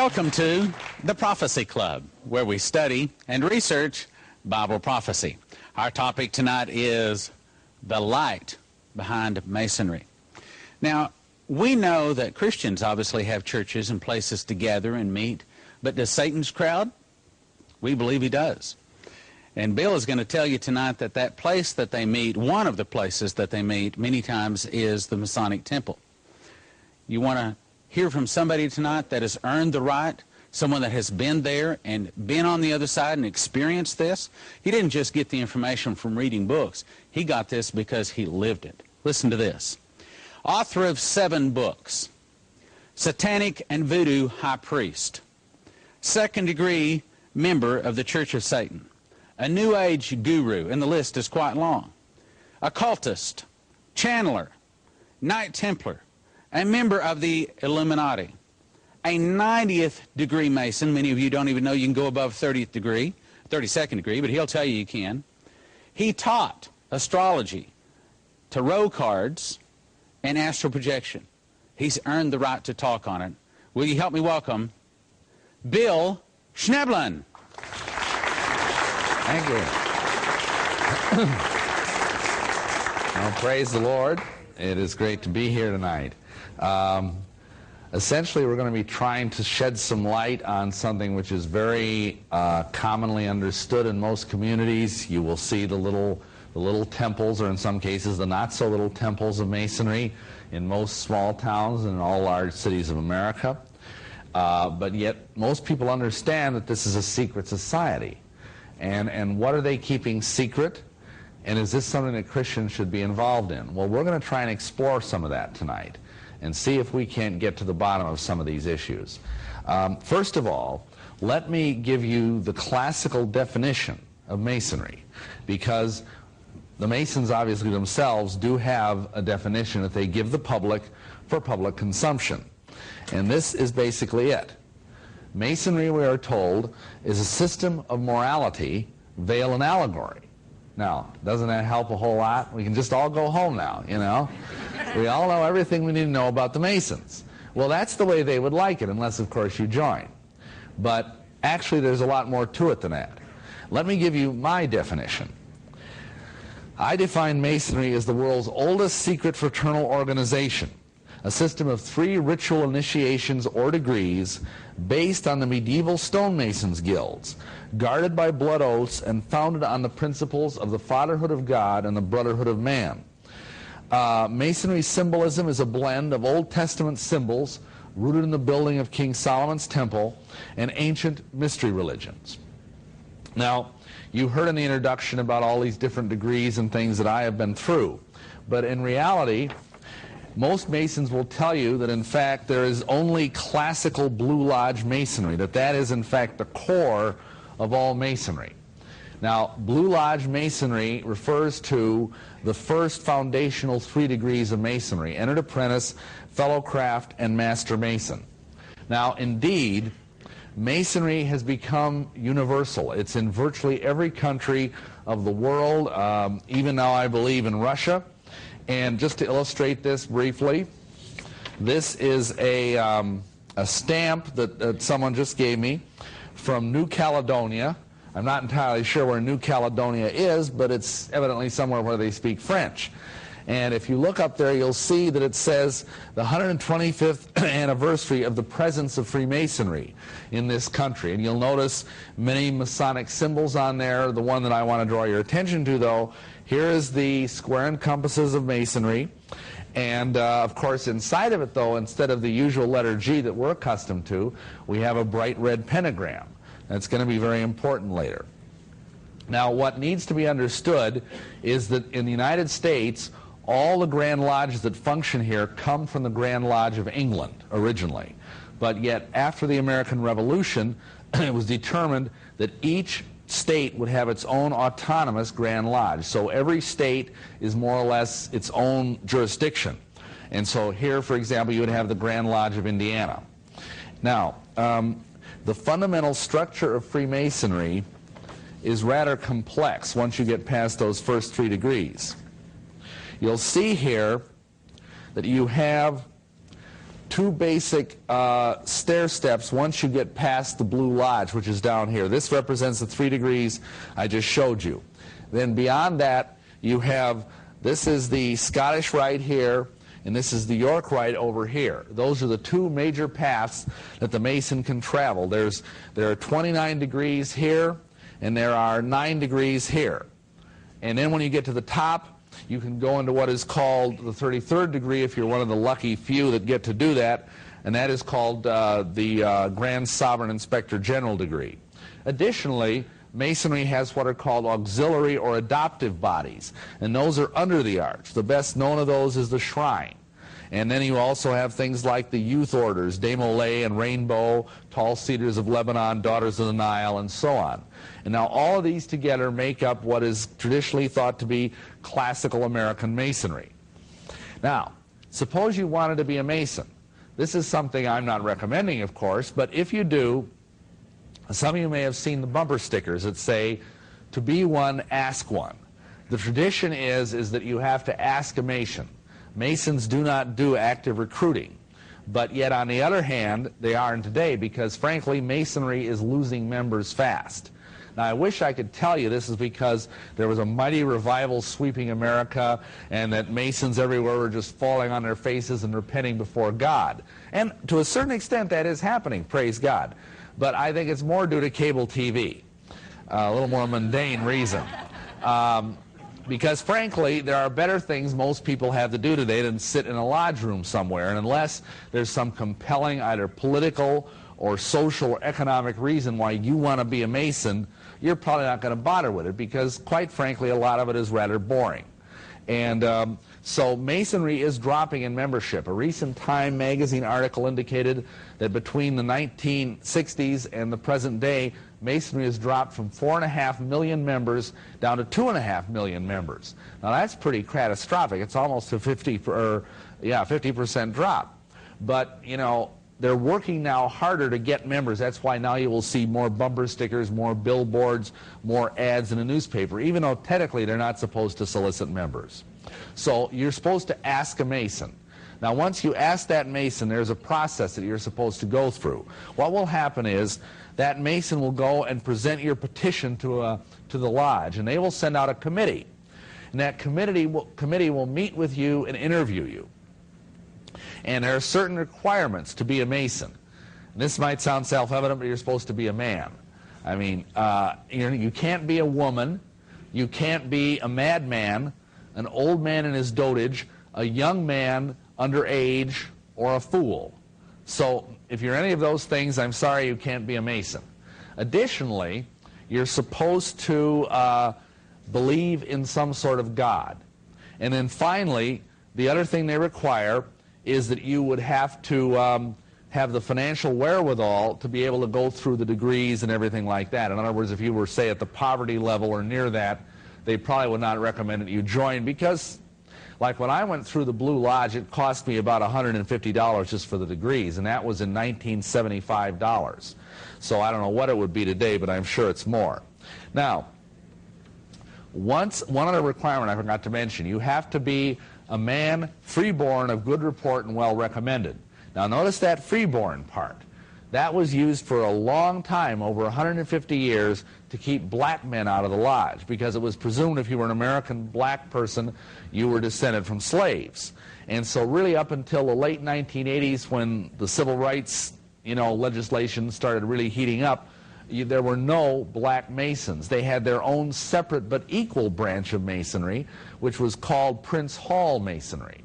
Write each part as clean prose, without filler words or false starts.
Welcome to the Prophecy Club, where we study and research Bible prophecy. Our topic tonight is the light behind Masonry. Now, we know that Christians obviously have churches and places to gather and meet, but does Satan's crowd? We believe he does. And Bill is going to tell you tonight that that place that they meet, one of the places that they meet many times, is the Masonic Temple. You want to hear from somebody tonight that has earned the right, someone that has been there and been on the other side and experienced this. He didn't just get the information from reading books. He got this because he lived it. Listen to this. Author of 7 books, Satanic and Voodoo High Priest, second-degree member of the Church of Satan, a New Age guru, and the list is quite long, occultist, channeler, Knight Templar, a member of the Illuminati, a 90th degree Mason. Many of you don't even know you can go above 30th degree, 32nd degree, but he'll tell you you can. He taught astrology, tarot cards, and astral projection. He's earned the right to talk on it. Will you help me welcome Bill Schneblin? Thank you. Well, praise the Lord. It is great to be here tonight. Essentially, we're going to be trying to shed some light on something which is very commonly understood in most communities. You will see the little temples, or in some cases the not so little temples of Masonry in most small towns and in all large cities of America. But yet most people understand that this is a secret society. And what are they keeping secret? And is this something that Christians should be involved in? Well, we're going to try and explore some of that tonight and see if we can't get to the bottom of some of these issues. First of all, let me give you the classical definition of Masonry, because the Masons obviously themselves do have a definition that they give the public for public consumption. And this is basically it. Masonry, we are told, is a system of morality, veil, and allegory. Now, doesn't that help a whole lot? We can just all go home now, you know? We all know everything we need to know about the Masons. Well, that's the way they would like it, unless, of course, you join. But actually, there's a lot more to it than that. Let me give you my definition. I define Masonry as the world's oldest secret fraternal organization, a system of 3 ritual initiations or degrees based on the medieval stonemasons' guilds, guarded by blood oaths and founded on the principles of the fatherhood of God and the brotherhood of man. Masonry symbolism is a blend of Old Testament symbols rooted in the building of King Solomon's temple and ancient mystery religions. Now, you heard in the introduction about all these different degrees and things that I have been through, but in reality, most Masons will tell you that, in fact, there is only classical Blue Lodge Masonry, that is, in fact, the core of all Masonry. Now, Blue Lodge Masonry refers to the first foundational 3 degrees of Masonry: Entered Apprentice, Fellow Craft, and Master Mason. Now, indeed, Masonry has become universal. It's in virtually every country of the world, even now, I believe, in Russia. And just to illustrate this briefly, this is a stamp that someone just gave me from New Caledonia. I'm not entirely sure where New Caledonia is, but it's evidently somewhere where they speak French. And if you look up there, you'll see that it says the 125th anniversary of the presence of Freemasonry in this country. And you'll notice many Masonic symbols on there. The one that I want to draw your attention to, though, here is the square and compasses of Masonry. And, of course, inside of it, though, instead of the usual letter G that we're accustomed to, we have a bright red pentagram. That's going to be very important later. Now, what needs to be understood is that in the United States, all the Grand Lodges that function here come from the Grand Lodge of England originally. But yet, after the American Revolution, it was determined that each state would have its own autonomous Grand Lodge. So every state is more or less its own jurisdiction. And so here, for example, you would have the Grand Lodge of Indiana. Now, the fundamental structure of Freemasonry is rather complex once you get past those first 3 degrees. You'll see here that you have two basic stair steps once you get past the Blue Lodge, which is down here. This represents the 3 degrees I just showed you. Then beyond that, you have, this is the Scottish Rite here, and this is the York Rite over here. Those are the two major paths that the Mason can travel. There are 29 degrees here, and there are 9 degrees here. And then when you get to the top, you can go into what is called the 33rd degree if you're one of the lucky few that get to do that, and that is called the Grand Sovereign Inspector General degree. Additionally, Masonry has what are called auxiliary or adoptive bodies, and those are under the arch. The best known of those is the Shrine. And then you also have things like the youth orders, De Molay and Rainbow, Tall Cedars of Lebanon, Daughters of the Nile, and so on. And now all of these together make up what is traditionally thought to be classical American Masonry. Now, suppose you wanted to be a Mason. This is something I'm not recommending, of course, but if you do, some of you may have seen the bumper stickers that say, "To be one, ask one." The tradition is that you have to ask a Mason. Masons do not do active recruiting, but yet on the other hand, they are in today because, frankly, Masonry is losing members fast. Now, I wish I could tell you this is because there was a mighty revival sweeping America and that Masons everywhere were just falling on their faces and repenting before God. And to a certain extent, that is happening, praise God. But I think it's more due to cable TV, a little more mundane reason. Because, frankly, there are better things most people have to do today than sit in a lodge room somewhere. And unless there's some compelling either political or social or economic reason why you want to be a Mason, you're probably not going to bother with it because, quite frankly, a lot of it is rather boring. And so Masonry is dropping in membership. A recent Time magazine article indicated that between the 1960s and the present day, Masonry has dropped from 4.5 million members down to 2.5 million members. Now that's pretty catastrophic. It's almost a 50% drop. But, you know, they're working now harder to get members. That's why now you will see more bumper stickers, more billboards, more ads in a newspaper, even though technically they're not supposed to solicit members. So you're supposed to ask a Mason. Now once you ask that Mason, there's a process that you're supposed to go through. What will happen is that Mason will go and present your petition to the lodge, and they will send out a committee. And that committee will meet with you and interview you. And there are certain requirements to be a Mason. And this might sound self-evident, but you're supposed to be a man. I mean, you can't be a woman, you can't be a madman, an old man in his dotage, a young man underage, or a fool. So if you're any of those things, I'm sorry you can't be a Mason. Additionally, you're supposed to believe in some sort of God. And then finally, the other thing they require is that you would have to have the financial wherewithal to be able to go through the degrees and everything like that. In other words, if you were, say, at the poverty level or near that, they probably would not recommend that you join because, like when I went through the Blue Lodge, it cost me about $150 just for the degrees, and that was in $1975. So I don't know what it would be today, but I'm sure it's more. Now, one other requirement I forgot to mention, you have to be a man freeborn of good report and well recommended. Now notice that freeborn part. That was used for a long time, over 150 years, to keep black men out of the lodge, because it was presumed if you were an American black person, you were descended from slaves. And so really up until the late 1980s, when the civil rights, legislation started really heating up, there were no black Masons. They had their own separate but equal branch of Masonry, which was called Prince Hall Masonry.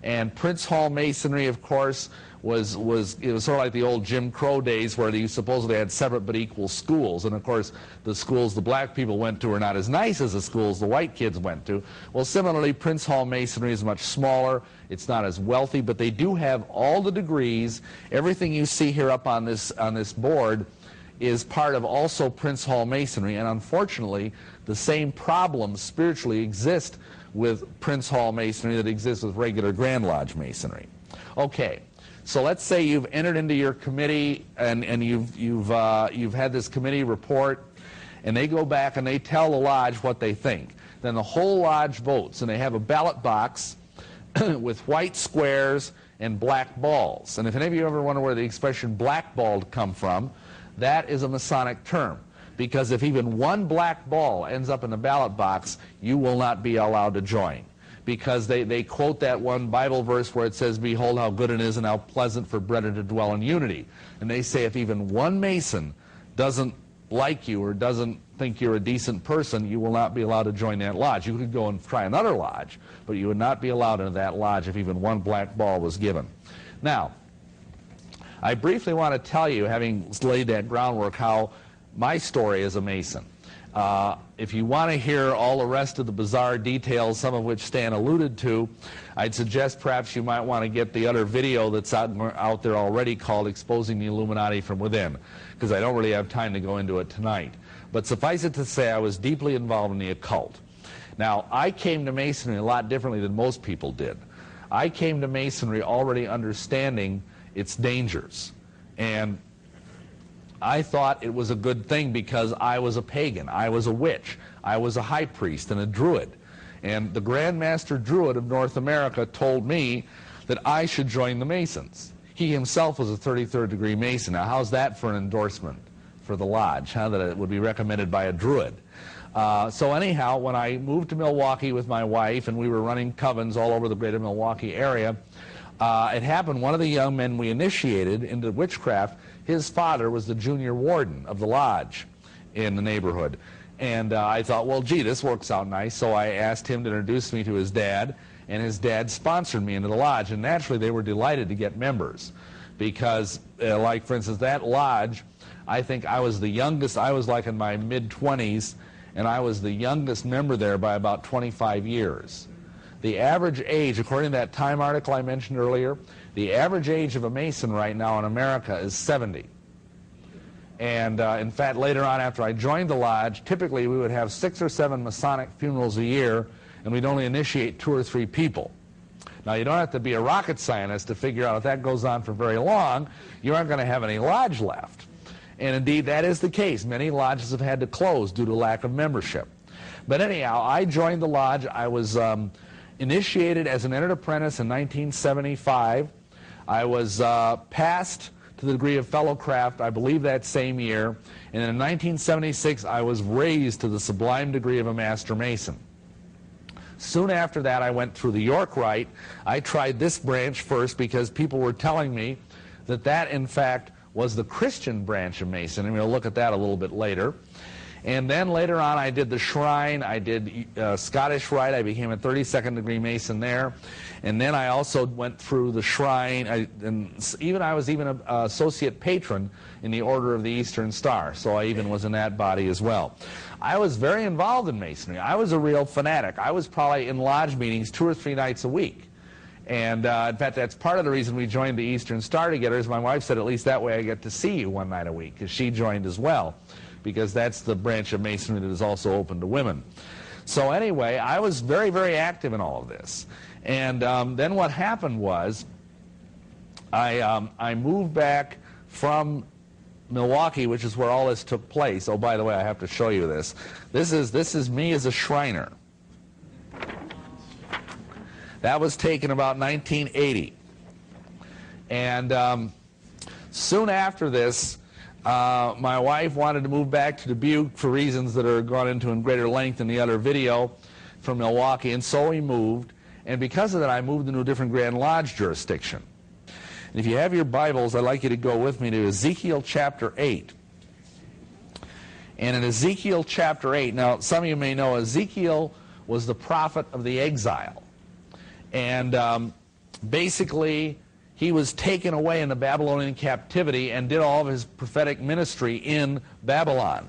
And Prince Hall Masonry, of course, was sort of like the old Jim Crow days where you supposedly had separate but equal schools. And of course, the schools the black people went to were not as nice as the schools the white kids went to. Well, similarly, Prince Hall Masonry is much smaller. It's not as wealthy, but they do have all the degrees. Everything you see here up on this board is part of also Prince Hall Masonry. And unfortunately, the same problems spiritually exist with Prince Hall Masonry that exists with regular Grand Lodge Masonry. Okay. So let's say you've entered into your committee and you've had this committee report, and they go back and they tell the lodge what they think. Then the whole lodge votes, and they have a ballot box with white squares and black balls. And if any of you ever wonder where the expression blackballed come from, that is a Masonic term. Because if even one black ball ends up in the ballot box, you will not be allowed to join. Because they quote that one Bible verse where it says, "Behold how good it is and how pleasant for brethren to dwell in unity." And they say if even one Mason doesn't like you or doesn't think you're a decent person, you will not be allowed to join that lodge. You could go and try another lodge, but you would not be allowed into that lodge if even one black ball was given. Now, I briefly want to tell you, having laid that groundwork, how my story as a Mason. If you want to hear all the rest of the bizarre details, some of which Stan alluded to, I'd suggest perhaps you might want to get the other video that's out there already called Exposing the Illuminati from Within, because I don't really have time to go into it tonight. But suffice it to say, I was deeply involved in the occult. Now, I came to Masonry a lot differently than most people did. I came to Masonry already understanding its dangers. And I thought it was a good thing because I was a pagan, I was a witch, I was a high priest and a druid. And the Grand Master Druid of North America told me that I should join the Masons. He himself was a 33rd degree Mason. Now how's that for an endorsement for the lodge, huh? That it would be recommended by a druid. So anyhow, when I moved to Milwaukee with my wife and we were running covens all over the greater Milwaukee area, it happened one of the young men we initiated into witchcraft, his father was the junior warden of the lodge in the neighborhood. And I thought, well, gee, this works out nice. So I asked him to introduce me to his dad, and his dad sponsored me into the lodge. And naturally, they were delighted to get members because, like, for instance, that lodge, I think I was the youngest. I was like in my mid-20s, and I was the youngest member there by about 25 years. The average age, according to that Time article I mentioned earlier, the average age of a Mason right now in America is 70. And in fact, later on after I joined the lodge, typically we would have 6 or 7 Masonic funerals a year, and we'd only initiate 2 or 3 people. Now, you don't have to be a rocket scientist to figure out if that goes on for very long, you aren't going to have any lodge left. And indeed, that is the case. Many lodges have had to close due to lack of membership. But anyhow, I joined the lodge. I was initiated as an entered apprentice in 1975. I was passed to the degree of fellowcraft, I believe, that same year. And in 1976, I was raised to the sublime degree of a Master Mason. Soon after that, I went through the York Rite. I tried this branch first because people were telling me that that, in fact, was the Christian branch of Masonry. We'll look at that a little bit later. And then later on, I did the Shrine, I did Scottish Rite, I became a 32nd degree Mason there. And then I also went through the Shrine, I was even an associate patron in the Order of the Eastern Star, so I even was in that body as well. I was very involved in Masonry. I was a real fanatic. I was probably in lodge meetings 2 or 3 nights a week. And in fact, that's part of the reason we joined the Eastern Star together, is my wife said, at least that way I get to see you one night a week, because she joined as well, because that's the branch of Masonry that is also open to women. So anyway, I was very, very active in all of this. And then what happened was I moved back from Milwaukee, which is where all this took place. Oh, by the way, I have to show you this. This is me as a Shriner. That was taken about 1980. And soon after this, my wife wanted to move back to Dubuque for reasons that are gone into in greater length in the other video from Milwaukee, and so we moved. And because of that, I moved into a different Grand Lodge jurisdiction. And if you have your Bibles, I'd like you to go with me to Ezekiel chapter 8. And in Ezekiel chapter 8, now some of you may know Ezekiel was the prophet of the exile. And basically, he was taken away in the Babylonian captivity and did all of his prophetic ministry in Babylon.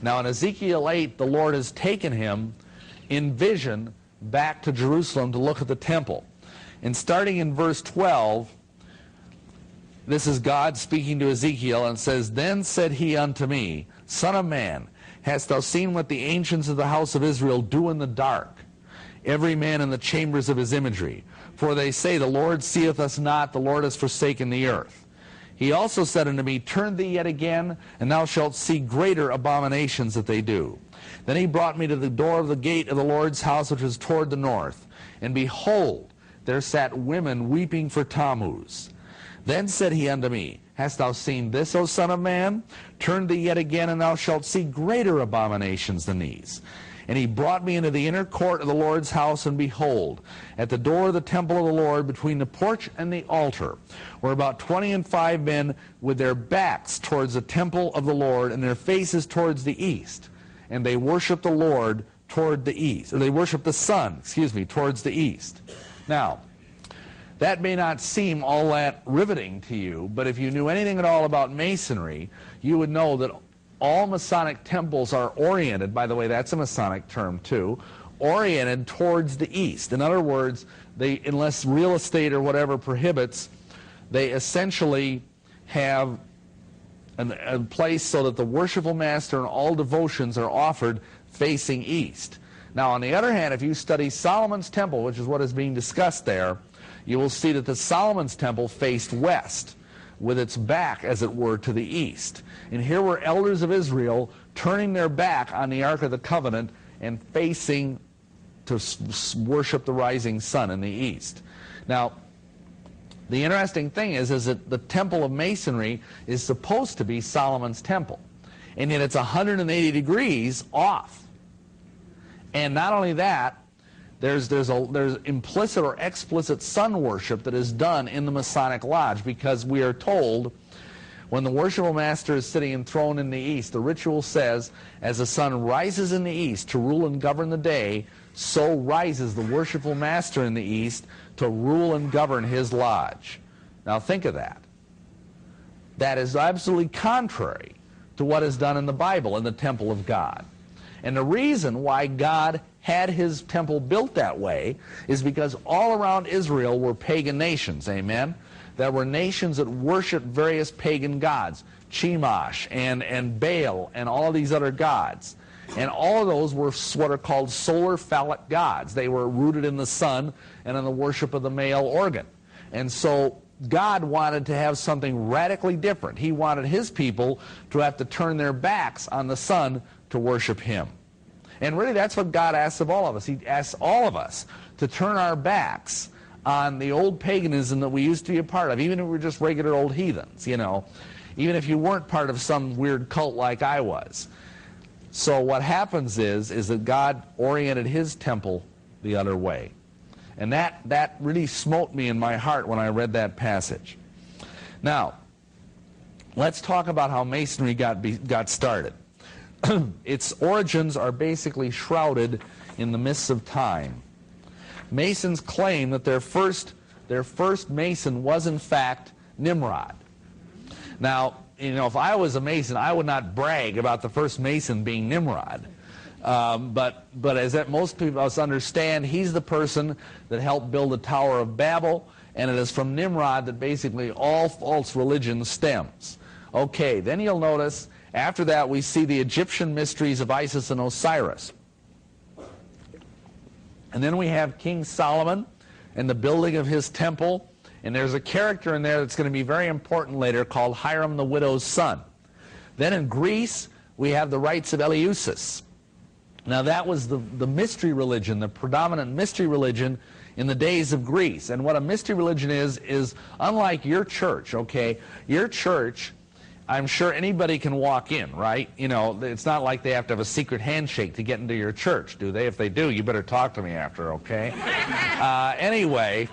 Now in Ezekiel 8, the Lord has taken him in vision back to Jerusalem to look at the temple. And starting in verse 12, this is God speaking to Ezekiel, and says, "Then said he unto me, Son of man, hast thou seen what the ancients of the house of Israel do in the dark, every man in the chambers of his imagery? For they say, the Lord seeth us not, the Lord has forsaken the earth. He also said unto me, Turn thee yet again, and thou shalt see greater abominations that they do. Then he brought me to the door of the gate of the Lord's house, which was toward the north. And behold, there sat women weeping for Tammuz. Then said he unto me, Hast thou seen this, O son of man? Turn thee yet again, and thou shalt see greater abominations than these. And he brought me into the inner court of the Lord's house, and behold, at the door of the temple of the Lord, between the porch and the altar, were about 25 men with their backs towards the temple of the Lord, and their faces towards the east. And they worshiped the Lord toward the east. Or they worshiped the sun, towards the east. Now, that may not seem all that riveting to you, but if you knew anything at all about Masonry, you would know that all Masonic temples are oriented, by the way, that's a Masonic term too, oriented towards the east. In other words, they, unless real estate or whatever prohibits, they essentially have a place so that the worshipful master and all devotions are offered facing east. Now, on the other hand, if you study Solomon's temple, which is what is being discussed there, you will see that the Solomon's temple faced west, with its back, as it were, to the east. And here were elders of Israel turning their back on the Ark of the Covenant and facing to worship the rising sun in the east. Now, the interesting thing is that the temple of Masonry is supposed to be Solomon's temple, and yet it's 180 degrees off. And not only that, there's implicit or explicit sun worship that is done in the Masonic Lodge, because we are told when the worshipful master is sitting enthroned in the east, the ritual says, as the sun rises in the east to rule and govern the day, so rises the worshipful master in the east to rule and govern his lodge. Now think of that. That is absolutely contrary to what is done in the Bible in the temple of God. And the reason why God had his temple built that way is because all around Israel were pagan nations, amen? There were nations that worshiped various pagan gods, Chemosh and Baal and all these other gods. And all of those were what are called solar phallic gods. They were rooted in the sun and in the worship of the male organ. And so God wanted to have something radically different. He wanted his people to have to turn their backs on the sun to worship him. And really that's what God asks of all of us. He asks all of us to turn our backs on the old paganism that we used to be a part of, even if we were just regular old heathens, you know, even if you weren't part of some weird cult like I was. So what happens is that God oriented his temple the other way. And that really smote me in my heart when I read that passage. Now, let's talk about how Masonry got started. Its origins are basically shrouded in the mists of time. Masons claim that their first Mason was in fact Nimrod. Now, you know, if I was a Mason, I would not brag about the first Mason being Nimrod. But as that most people of us understand, he's the person that helped build the Tower of Babel, and it is from Nimrod that basically all false religion stems. Okay, then you'll notice after that we see the Egyptian mysteries of Isis and Osiris. And then we have King Solomon and the building of his temple. And there's a character in there that's going to be very important later called Hiram the widow's son. Then in Greece, we have the rites of Eleusis. Now that was the mystery religion, the predominant mystery religion in the days of Greece. And what a mystery religion is unlike your church, okay? Your church, I'm sure anybody can walk in, right? You know, it's not like they have to have a secret handshake to get into your church, do they? If they do, you better talk to me after, okay? Anyway,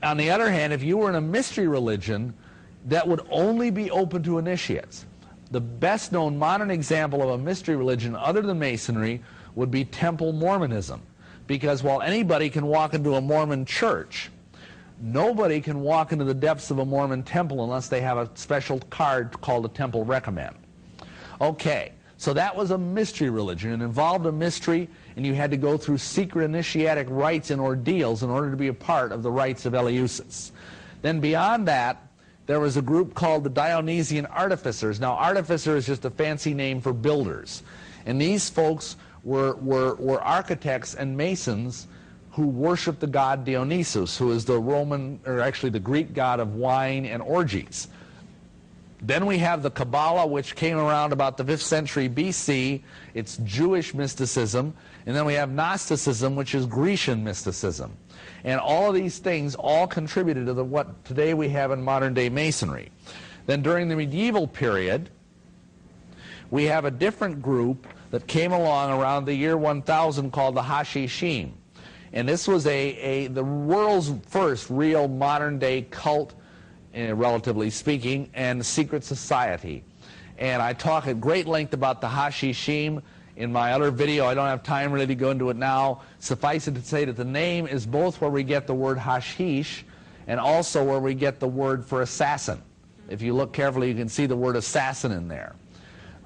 on the other hand, if you were in a mystery religion, that would only be open to initiates. The best known modern example of a mystery religion other than Masonry would be Temple Mormonism. Because while anybody can walk into a Mormon church, nobody can walk into the depths of a Mormon temple unless they have a special card called a Temple Recommend. Okay, so that was a mystery religion. It involved a mystery, and you had to go through secret initiatic rites and ordeals in order to be a part of the rites of Eleusis. Then beyond that, there was a group called the Dionysian Artificers. Now, artificer is just a fancy name for builders. And these folks were architects and masons who worshiped the god Dionysus, who is the Roman, or actually the Greek god of wine and orgies. Then we have the Kabbalah, which came around about the 5th century BC. It's Jewish mysticism. And then we have Gnosticism, which is Grecian mysticism. And all of these things all contributed to what today we have in modern-day Masonry. Then during the medieval period, we have a different group that came along around the year 1000 called the Hashishim. And this was the world's first real modern-day cult, relatively speaking, and secret society. And I talk at great length about the Hashishim in my other video. I don't have time really to go into it now. Suffice it to say that the name is both where we get the word hashish and also where we get the word for assassin. If you look carefully, you can see the word assassin in there.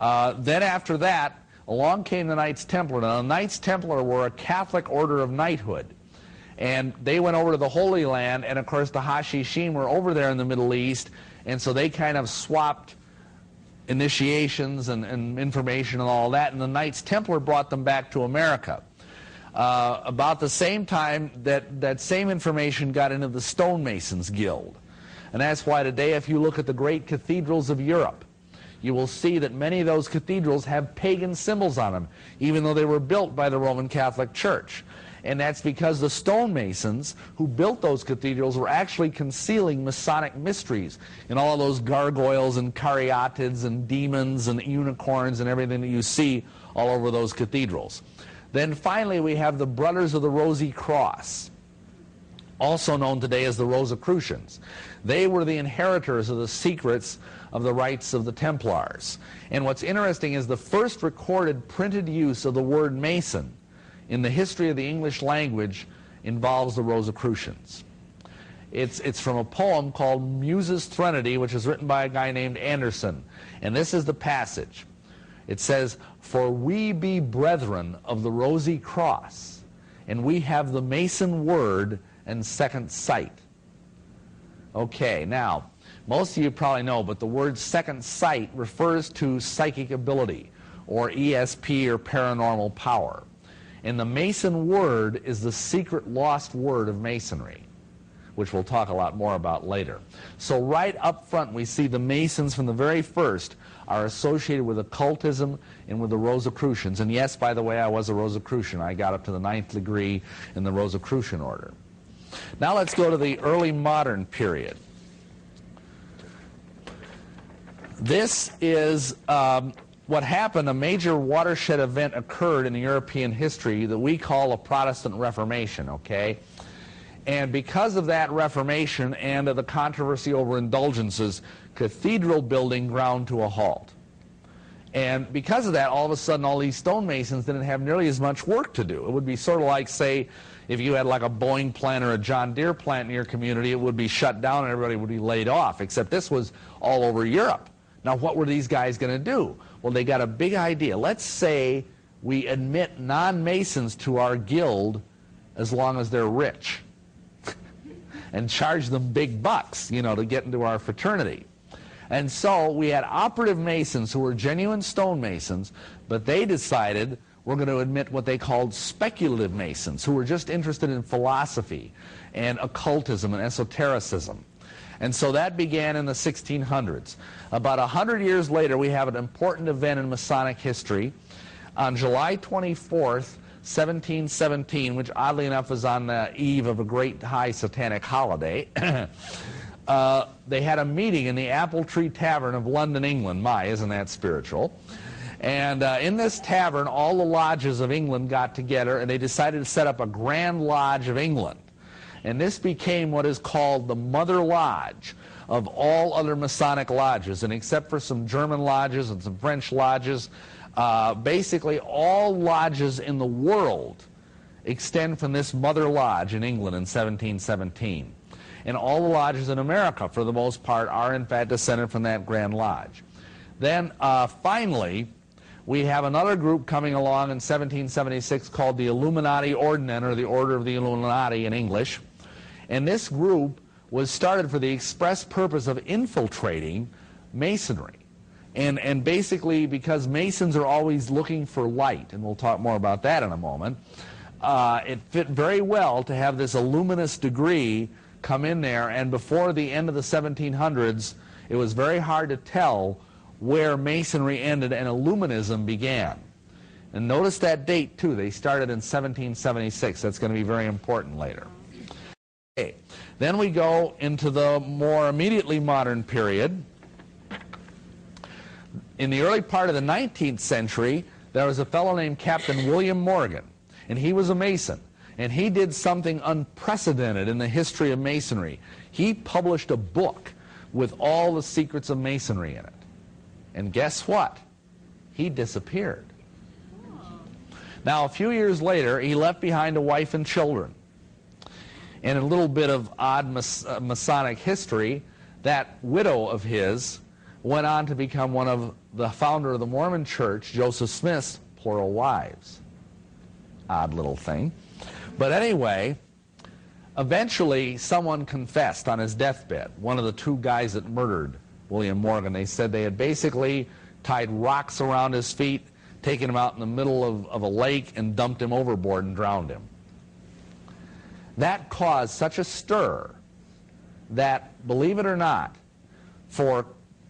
Then after that, along came the Knights Templar. Now, the Knights Templar were a Catholic order of knighthood. And they went over to the Holy Land, and of course the Hashishim were over there in the Middle East, and so they kind of swapped initiations and information and all that, and the Knights Templar brought them back to America. About the same time that same information got into the Stonemasons Guild. And that's why today, if you look at the great cathedrals of Europe, you will see that many of those cathedrals have pagan symbols on them, even though they were built by the Roman Catholic Church. And that's because the stonemasons who built those cathedrals were actually concealing Masonic mysteries in all of those gargoyles and caryatids and demons and unicorns and everything that you see all over those cathedrals. Then finally we have the Brothers of the Rosy Cross, also known today as the Rosicrucians. They were the inheritors of the secrets of the rites of the Templars. And what's interesting is the first recorded printed use of the word Mason in the history of the English language involves the Rosicrucians. It's from a poem called Muse's Threnody, which is written by a guy named Anderson. And this is the passage. It says, "For we be brethren of the Rosy Cross, and we have the Mason word and second sight." Okay, now, most of you probably know, but the word second sight refers to psychic ability, or ESP, or paranormal power. And the Mason word is the secret lost word of Masonry, which we'll talk a lot more about later. So right up front we see the Masons from the very first are associated with occultism and with the Rosicrucians. And yes, by the way, I was a Rosicrucian. I got up to the 9th degree in the Rosicrucian order. Now let's go to the early modern period. This is what happened. A major watershed event occurred in European history that we call a Protestant Reformation, okay? And because of that Reformation and of the controversy over indulgences, cathedral building ground to a halt. And because of that, all of a sudden, all these stonemasons didn't have nearly as much work to do. It would be sort of like, say, if you had like a Boeing plant or a John Deere plant in your community, it would be shut down and everybody would be laid off, except this was all over Europe. Now, what were these guys going to do? Well, they got a big idea. Let's say we admit non-Masons to our guild as long as they're rich and charge them big bucks, you know, to get into our fraternity. And so we had operative Masons who were genuine stonemasons, but they decided we're going to admit what they called speculative Masons, who were just interested in philosophy and occultism and esotericism. And so that began in the 1600s. About 100 years later, we have an important event in Masonic history. On July 24th, 1717, which oddly enough is on the eve of a great high satanic holiday, they had a meeting in the Apple Tree Tavern of London, England. My, isn't that spiritual? And in this tavern, all the lodges of England got together, and they decided to set up a Grand Lodge of England. And this became what is called the Mother Lodge of all other Masonic lodges. And except for some German lodges and some French lodges, basically all lodges in the world extend from this Mother Lodge in England in 1717. And all the lodges in America, for the most part, are in fact descended from that Grand Lodge. Then finally, we have another group coming along in 1776 called the Illuminati Ordinen, or the Order of the Illuminati in English. And this group was started for the express purpose of infiltrating Masonry. And basically, because Masons are always looking for light, and we'll talk more about that in a moment, it fit very well to have this illuminous degree come in there. And before the end of the 1700s, it was very hard to tell where Masonry ended and Illuminism began. And notice that date, too. They started in 1776. That's going to be very important later. Then we go into the more immediately modern period. In the early part of the 19th century, there was a fellow named Captain William Morgan, and he was a Mason. And he did something unprecedented in the history of Masonry. He published a book with all the secrets of Masonry in it. And guess what? He disappeared. Now, a few years later, he left behind a wife and children. And a little bit of odd Masonic history, that widow of his went on to become one of the founder of the Mormon Church, Joseph Smith's plural wives. Odd little thing. But anyway, eventually someone confessed on his deathbed, one of the two guys that murdered William Morgan. They said they had basically tied rocks around his feet, taken him out in the middle of a lake, and dumped him overboard and drowned him. That caused such a stir that, believe it or not, for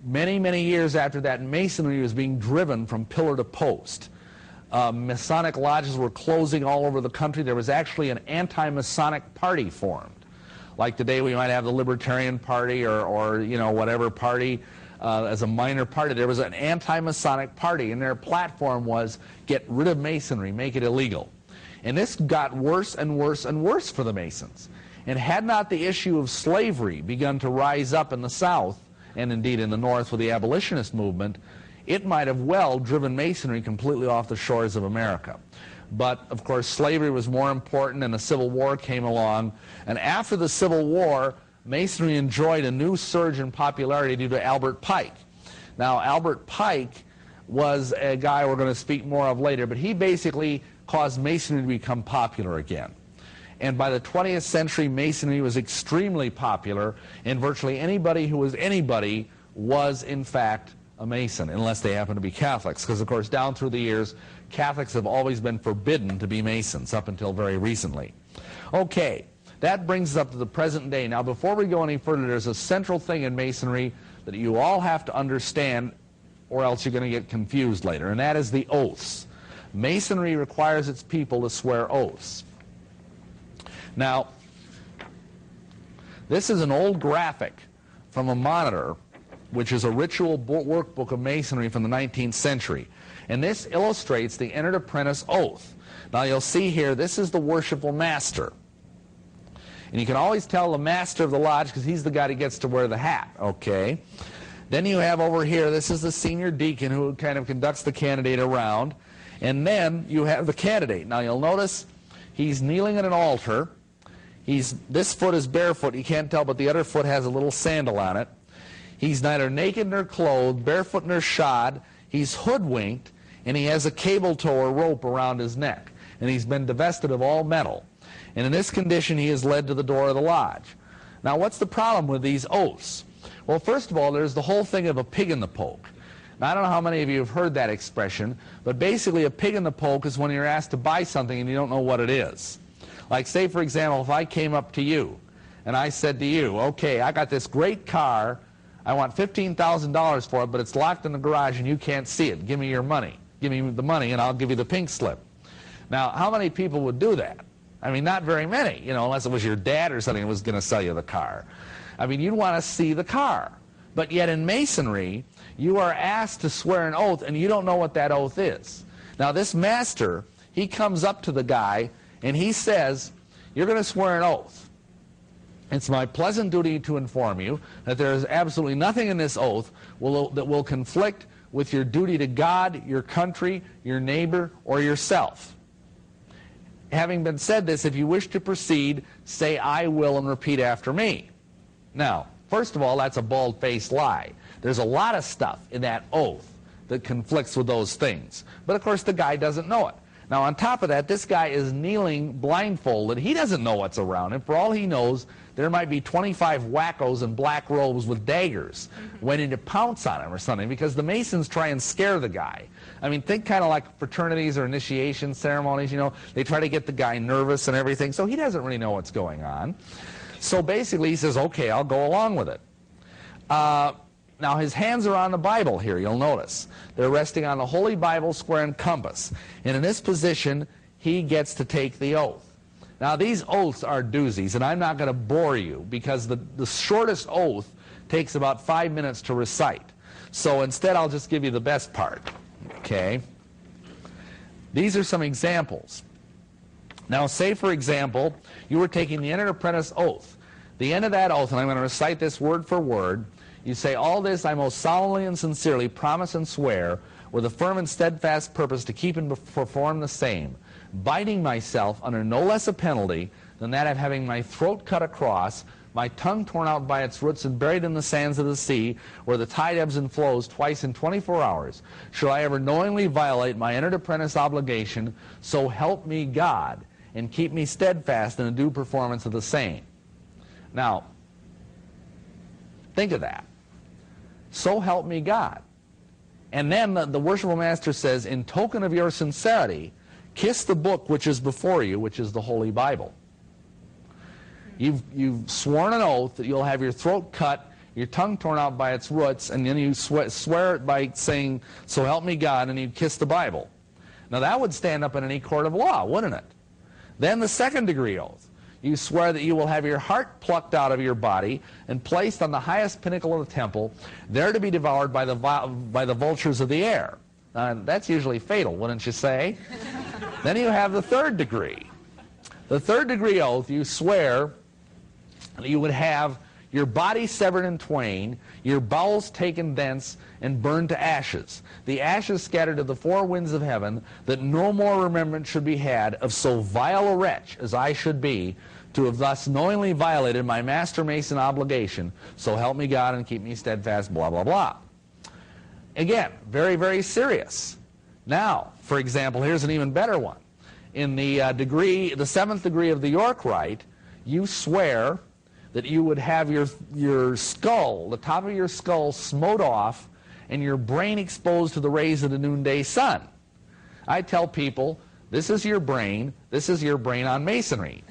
many, many years after that, Masonry was being driven from pillar to post. Masonic lodges were closing all over the country. There was actually an anti-Masonic party formed. Like today we might have the Libertarian Party or you know, whatever party as a minor party. There was an anti-Masonic party, and their platform was get rid of Masonry, make it illegal. And this got worse and worse and worse for the Masons. And had not the issue of slavery begun to rise up in the South, and indeed in the North with the abolitionist movement, it might have well driven Masonry completely off the shores of America. But, of course, slavery was more important, and the Civil War came along. And after the Civil War, Masonry enjoyed a new surge in popularity due to Albert Pike. Now, Albert Pike was a guy we're going to speak more of later, but he basically caused Masonry to become popular again. And by the 20th century, Masonry was extremely popular, and virtually anybody who was anybody was, in fact, a Mason, unless they happen to be Catholics. Because, of course, down through the years, Catholics have always been forbidden to be Masons, up until very recently. Okay, that brings us up to the present day. Now, before we go any further, there's a central thing in Masonry that you all have to understand, or else you're going to get confused later, and that is the oaths. Masonry requires its people to swear oaths. Now, this is an old graphic from a monitor, which is a ritual workbook of Masonry from the 19th century. And this illustrates the entered apprentice oath. Now you'll see here, this is the worshipful master. And you can always tell the master of the lodge because he's the guy that gets to wear the hat, okay? Then you have over here, this is the senior deacon who kind of conducts the candidate around. And then you have the candidate. Now you'll notice he's kneeling at an altar. This foot is barefoot, you can't tell, but the other foot has a little sandal on it. He's neither naked nor clothed, barefoot nor shod. He's hoodwinked, and he has a cable tow or rope around his neck. And he's been divested of all metal. And in this condition, he is led to the door of the lodge. Now, what's the problem with these oaths? Well, first of all, there's the whole thing of a pig in the poke. Now, I don't know how many of you have heard that expression, but basically a pig in the poke is when you're asked to buy something and you don't know what it is. Like, say, for example, if I came up to you and I said to you, okay, I got this great car, I want $15,000 for it, but it's locked in the garage and you can't see it. Give me your money. Give me the money and I'll give you the pink slip. Now, how many people would do that? I mean, not very many, you know, unless it was your dad or something who was going to sell you the car. I mean, you'd want to see the car. But yet in Masonry, you are asked to swear an oath and you don't know what that oath is. Now, this master, he comes up to the guy and he says, you're going to swear an oath. It's my pleasant duty to inform you that there is absolutely nothing in this oath that will conflict with your duty to God, your country, your neighbor, or yourself. Having been said this, if you wish to proceed, say I will and repeat after me. Now, first of all, that's a bald-faced lie. There's a lot of stuff in that oath that conflicts with those things. But of course the guy doesn't know it. Now on top of that, this guy is kneeling blindfolded. He doesn't know what's around him. For all he knows, there might be 25 wackos in black robes with daggers waiting to pounce on him or something, because the Masons try and scare the guy. I mean, think kind of like fraternities or initiation ceremonies, you know. They try to get the guy nervous and everything, so he doesn't really know what's going on. So basically he says, okay, I'll go along with it. Now his hands are on the Bible here, you'll notice. They're resting on the Holy Bible, square and compass. And in this position, he gets to take the oath. Now these oaths are doozies, and I'm not going to bore you because the shortest oath takes about 5 minutes to recite. So instead I'll just give you the best part. Okay? These are some examples. Now say, for example, you were taking the entered apprentice oath. The end of that oath, and I'm going to recite this word for word, you say, "All this I most solemnly and sincerely promise and swear, with a firm and steadfast purpose to keep and perform the same, binding myself under no less a penalty than that of having my throat cut across, my tongue torn out by its roots and buried in the sands of the sea, where the tide ebbs and flows twice in 24 hours, should I ever knowingly violate my entered apprentice obligation, so help me God, and keep me steadfast in a due performance of the same." Now, think of that. So help me God. And then the worshipful master says, "In token of your sincerity, kiss the book which is before you, which is the Holy Bible." You've sworn an oath that you'll have your throat cut, your tongue torn out by its roots, and then you swear it by saying, "So help me God," and you kiss the Bible. Now that would stand up in any court of law, wouldn't it? Then the second degree oath. You swear that you will have your heart plucked out of your body and placed on the highest pinnacle of the temple, there to be devoured by the vultures of the air. That's usually fatal, wouldn't you say? Then you have the third degree. The third degree oath, you swear that you would have your body severed in twain, your bowels taken thence and burned to ashes, the ashes scattered to the four winds of heaven, that no more remembrance should be had of so vile a wretch as I should be, to have thus knowingly violated my master mason obligation, so help me God and keep me steadfast, blah, blah, blah. Again, very, very serious. Now, for example, here's an even better one. In the seventh degree of the York Rite, you swear that you would have your skull, the top of your skull, smote off and your brain exposed to the rays of the noonday sun. I tell people, this is your brain on masonry.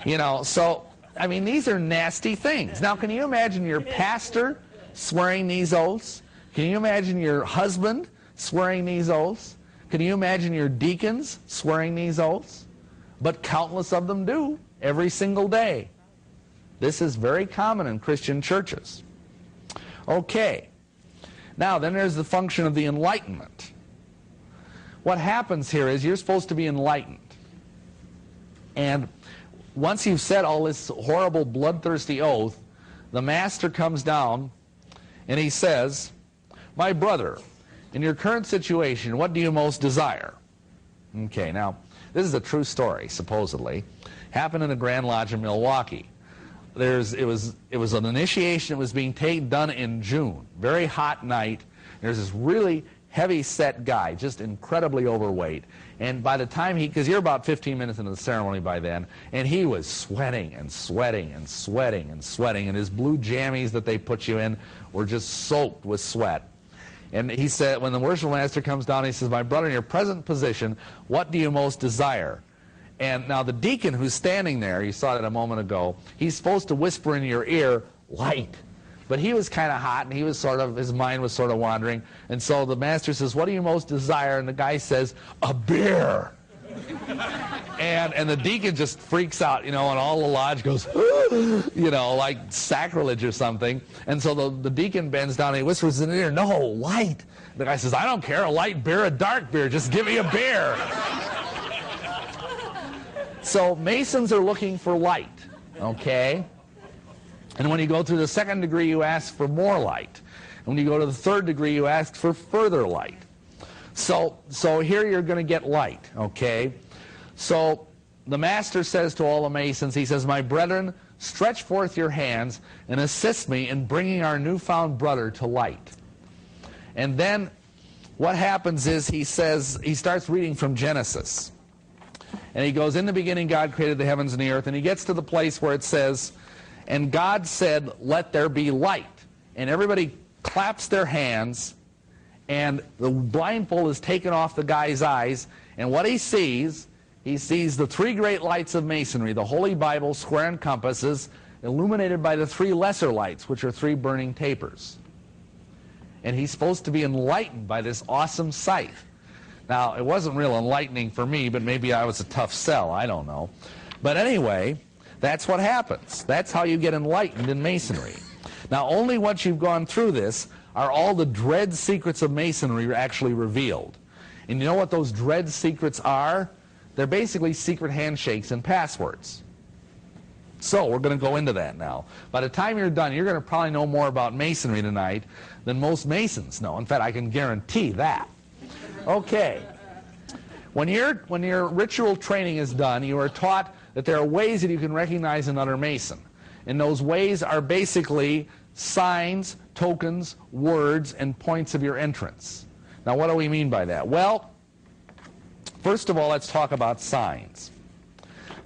You know, so, I mean, these are nasty things. Now, can you imagine your pastor swearing these oaths? Can you imagine your husband swearing these oaths? Can you imagine your deacons swearing these oaths? But countless of them do every single day. This is very common in Christian churches. Okay. Now, then there's the function of the enlightenment. What happens here is you're supposed to be enlightened. And once you've said all this horrible, bloodthirsty oath, the master comes down and he says, "My brother, in your current situation, what do you most desire?" Okay, now, this is a true story, supposedly. Happened in a Grand Lodge in Milwaukee. It was an initiation that was being done in June. Very hot night. There's this really heavy-set guy, just incredibly overweight. And by the time because you're about 15 minutes into the ceremony by then, and he was sweating and sweating and sweating and sweating, and his blue jammies that they put you in were just soaked with sweat. And he said, when the worship master comes down, he says, "My brother, in your present position, what do you most desire?" And now the deacon who's standing there, you saw that a moment ago, he's supposed to whisper in your ear, "Light." But he was kind of hot, and his mind was sort of wandering. And so the master says, "What do you most desire?" And the guy says, "A beer." and the deacon just freaks out, you know, and all the lodge goes, you know, like sacrilege or something. And so the deacon bends down and he whispers in the ear, "No, light." The guy says, "I don't care, a light beer, a dark beer, just give me a beer." So Masons are looking for light, okay? And when you go through the second degree, you ask for more light. And when you go to the third degree, you ask for further light. So here you're going to get light, okay? So the master says to all the Masons, he says, "My brethren, stretch forth your hands and assist me in bringing our newfound brother to light." And then what happens is he starts reading from Genesis. And he goes, "In the beginning God created the heavens and the earth," and he gets to the place where it says, "And God said, let there be light." And everybody claps their hands, and the blindfold is taken off the guy's eyes, and what he sees the three great lights of Masonry, the Holy Bible, square and compasses, illuminated by the three lesser lights, which are three burning tapers. And he's supposed to be enlightened by this awesome sight. Now, it wasn't real enlightening for me, but maybe I was a tough sell. I don't know. But anyway, that's what happens. That's how you get enlightened in Masonry. Now, only once you've gone through this are all the dread secrets of Masonry actually revealed. And you know what those dread secrets are? They're basically secret handshakes and passwords. So we're going to go into that now. By the time you're done, you're going to probably know more about Masonry tonight than most Masons know. In fact, I can guarantee that. Okay. When your ritual training is done, you are taught that there are ways that you can recognize another Mason. And those ways are basically signs, tokens, words, and points of your entrance. Now, what do we mean by that? Well, first of all, let's talk about signs.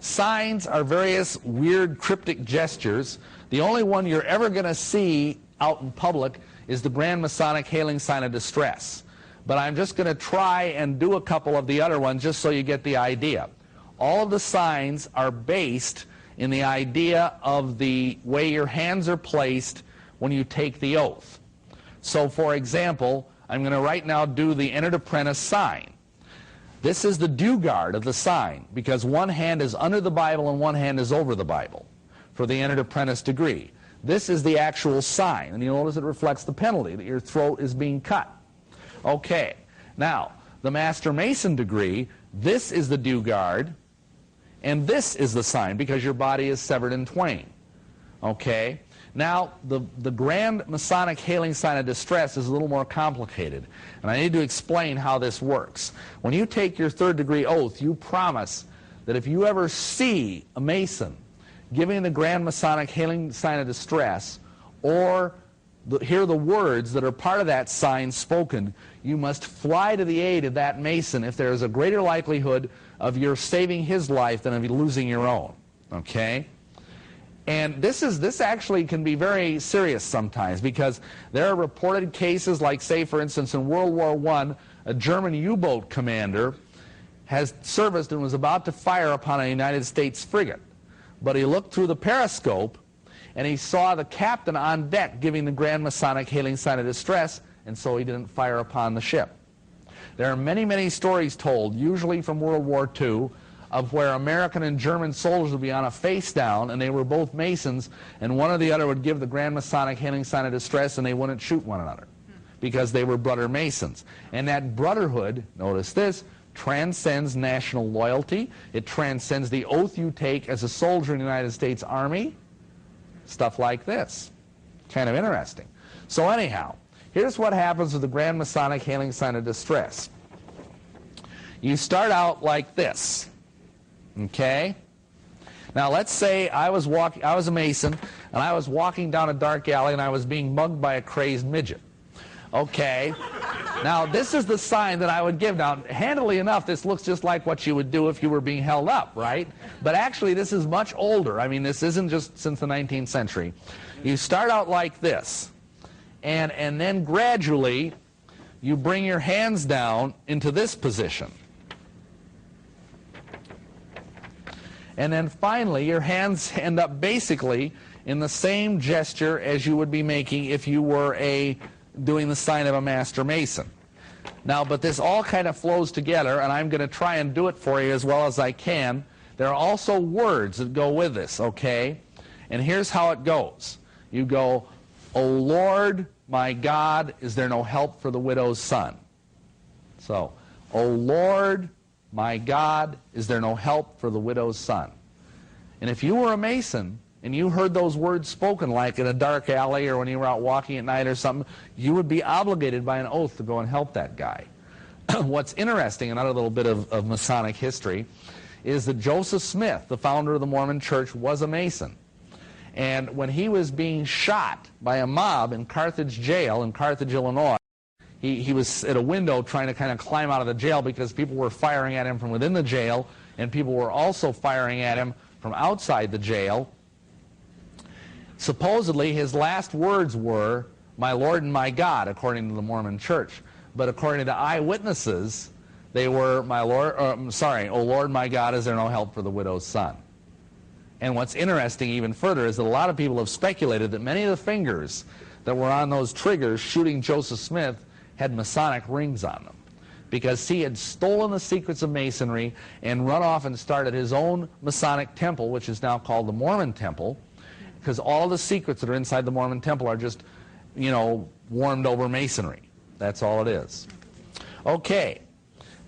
Signs are various weird cryptic gestures. The only one you're ever going to see out in public is the Grand Masonic Hailing Sign of Distress. But I'm just going to try and do a couple of the other ones just so you get the idea. All of the signs are based in the idea of the way your hands are placed when you take the oath. So, for example, I'm going to right now do the Entered Apprentice sign. This is the due guard of the sign, because one hand is under the Bible and one hand is over the Bible for the Entered Apprentice degree. This is the actual sign, and you'll notice it reflects the penalty, that your throat is being cut. Okay, now, the Master Mason degree, this is the due guard, and this is the sign, because your body is severed in twain. Okay? Now, the Grand Masonic Hailing Sign of Distress is a little more complicated, and I need to explain how this works. When you take your third degree oath, you promise that if you ever see a Mason giving the Grand Masonic Hailing Sign of Distress, or hear the words that are part of that sign spoken, you must fly to the aid of that Mason if there is a greater likelihood of your saving his life than of losing your own. Okay? And this actually can be very serious sometimes, because there are reported cases like, say, for instance, in World War I, a German U-boat commander has serviced and was about to fire upon a United States frigate. But he looked through the periscope and he saw the captain on deck giving the Grand Masonic Hailing Sign of Distress, and so he didn't fire upon the ship. There are many, many stories told, usually from World War II, of where American and German soldiers would be on a face down, and they were both Masons, and one or the other would give the Grand Masonic Hailing Sign of Distress, and they wouldn't shoot one another because they were brother Masons. And that brotherhood, notice this, transcends national loyalty. It transcends the oath you take as a soldier in the United States Army. Stuff like this. Kind of interesting. So anyhow, here's what happens with the Grand Masonic Hailing Sign of Distress. You start out like this. Okay? Now let's say I was a Mason, and I was walking down a dark alley and I was being mugged by a crazed midget. Okay? Now this is the sign that I would give. Now, handily enough, this looks just like what you would do if you were being held up, right? But actually this is much older. I mean, this isn't just since the 19th century. You start out like this, and then gradually you bring your hands down into this position. And then finally, your hands end up basically in the same gesture as you would be making if you were doing the sign of a Master Mason. Now, but this all kind of flows together, and I'm going to try and do it for you as well as I can. There are also words that go with this, okay? And here's how it goes. You go, "O Lord, my God, is there no help for the widow's son?" So, "O Lord, my God, is there no help for the widow's son?" And if you were a Mason and you heard those words spoken, like in a dark alley or when you were out walking at night or something, you would be obligated by an oath to go and help that guy. What's interesting, another little bit of Masonic history, is that Joseph Smith, the founder of the Mormon Church, was a Mason. And when he was being shot by a mob in Carthage jail in Carthage, Illinois, he was at a window trying to kind of climb out of the jail because people were firing at him from within the jail, and people were also firing at him from outside the jail. Supposedly, his last words were, "My Lord and my God," according to the Mormon Church. But according to eyewitnesses, they were, "O Lord, my God, is there no help for the widow's son?" And what's interesting even further is that a lot of people have speculated that many of the fingers that were on those triggers shooting Joseph Smith had Masonic rings on them. because he had stolen the secrets of Masonry and run off and started his own Masonic temple, which is now called the Mormon Temple, because all the secrets that are inside the Mormon Temple are just, you know, warmed over Masonry. That's all it is. Okay,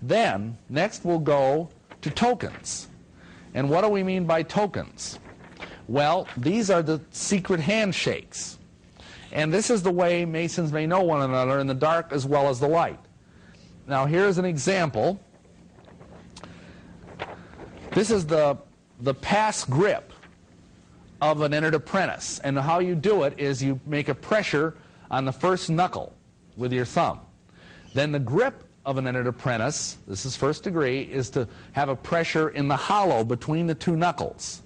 then next we'll go to tokens. And what do we mean by tokens? Well, these are the secret handshakes. And this is the way Masons may know one another in the dark as well as the light. Now here's an example. This is the pass grip of an entered apprentice. And how you do it is you make a pressure on the first knuckle with your thumb. Then the grip of an entered apprentice, this is first degree, is to have a pressure in the hollow between the two knuckles.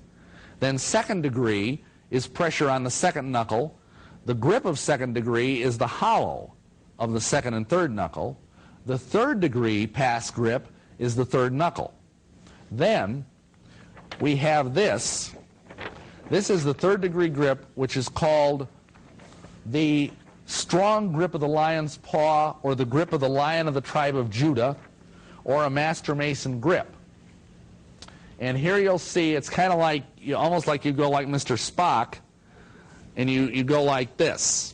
Then second degree is pressure on the second knuckle. The grip of second degree is the hollow of the second and third knuckle. The third degree pass grip is the third knuckle. Then we have this. This is the third degree grip, which is called the strong grip of the lion's paw, or the grip of the lion of the tribe of Judah, or a Master Mason grip. And here you'll see it's kind of like, almost like you go like Mr. Spock, and you go like this.